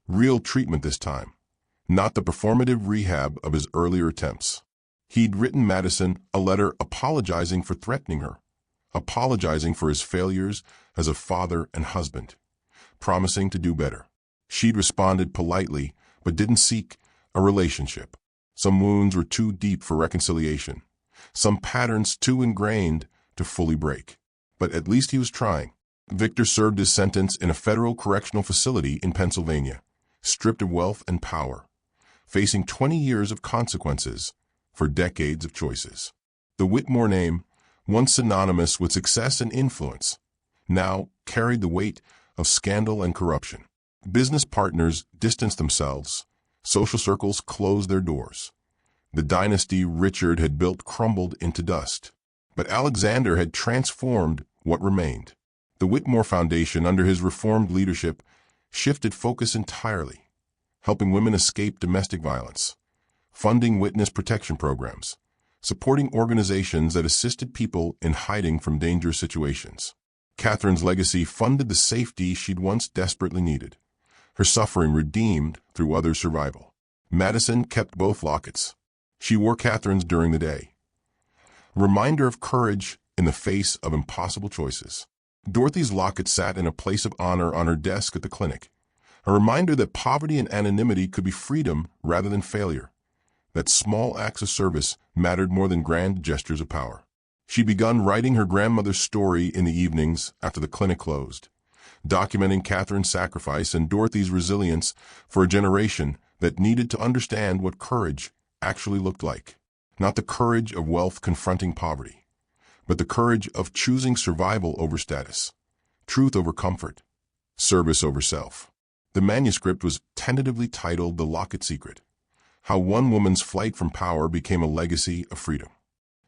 Real treatment this time, not the performative rehab of his earlier attempts. He'd written Madison a letter apologizing for threatening her, apologizing for his failures as a father and husband, promising to do better. She'd responded politely, but didn't seek a relationship. Some wounds were too deep for reconciliation, some patterns too ingrained to fully break. But at least he was trying. Victor served his sentence in a federal correctional facility in Pennsylvania, stripped of wealth and power, facing 20 years of consequences for decades of choices. The Whitmore name, once synonymous with success and influence, now carried the weight of scandal and corruption. Business partners distanced themselves. Social circles closed their doors. The dynasty Richard had built crumbled into dust. But Alexander had transformed what remained. The Whitmore Foundation, under his reformed leadership, shifted focus entirely, helping women escape domestic violence, funding witness protection programs, supporting organizations that assisted people in hiding from dangerous situations. Catherine's legacy funded the safety she'd once desperately needed, her suffering redeemed through others' survival. Madison kept both lockets. She wore Catherine's during the day, a reminder of courage in the face of impossible choices. Dorothy's locket sat in a place of honor on her desk at the clinic, a reminder that poverty and anonymity could be freedom rather than failure, that small acts of service mattered more than grand gestures of power. She'd begun writing her grandmother's story in the evenings after the clinic closed, documenting Catherine's sacrifice and Dorothy's resilience for a generation that needed to understand what courage actually looked like. Not the courage of wealth confronting poverty, but the courage of choosing survival over status, truth over comfort, service over self. The manuscript was tentatively titled The Locket Secret: How One Woman's Flight from Power Became a Legacy of Freedom.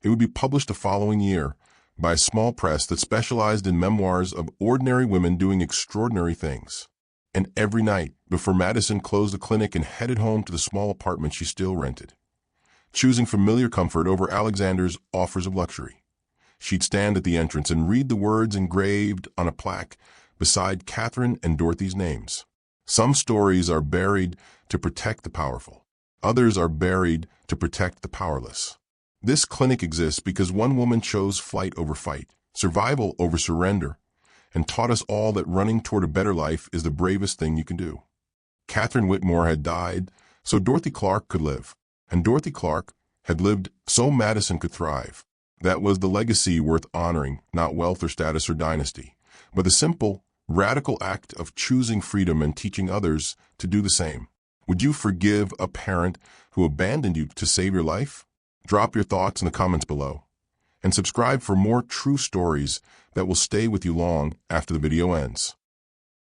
It would be published the following year by a small press that specialized in memoirs of ordinary women doing extraordinary things. And every night, before Madison closed the clinic and headed home to the small apartment she still rented, choosing familiar comfort over Alexander's offers of luxury, she'd stand at the entrance and read the words engraved on a plaque beside Catherine and Dorothy's names. Some stories are buried to protect the powerful. Others are buried to protect the powerless. This clinic exists because one woman chose flight over fight, survival over surrender, and taught us all that running toward a better life is the bravest thing you can do. Catherine Whitmore had died so Dorothy Clark could live, and Dorothy Clark had lived so Madison could thrive. That was the legacy worth honoring, not wealth or status or dynasty, but the simple, radical act of choosing freedom and teaching others to do the same. Would you forgive a parent who abandoned you to save your life? Drop your thoughts in the comments below, and subscribe for more true stories that will stay with you long after the video ends.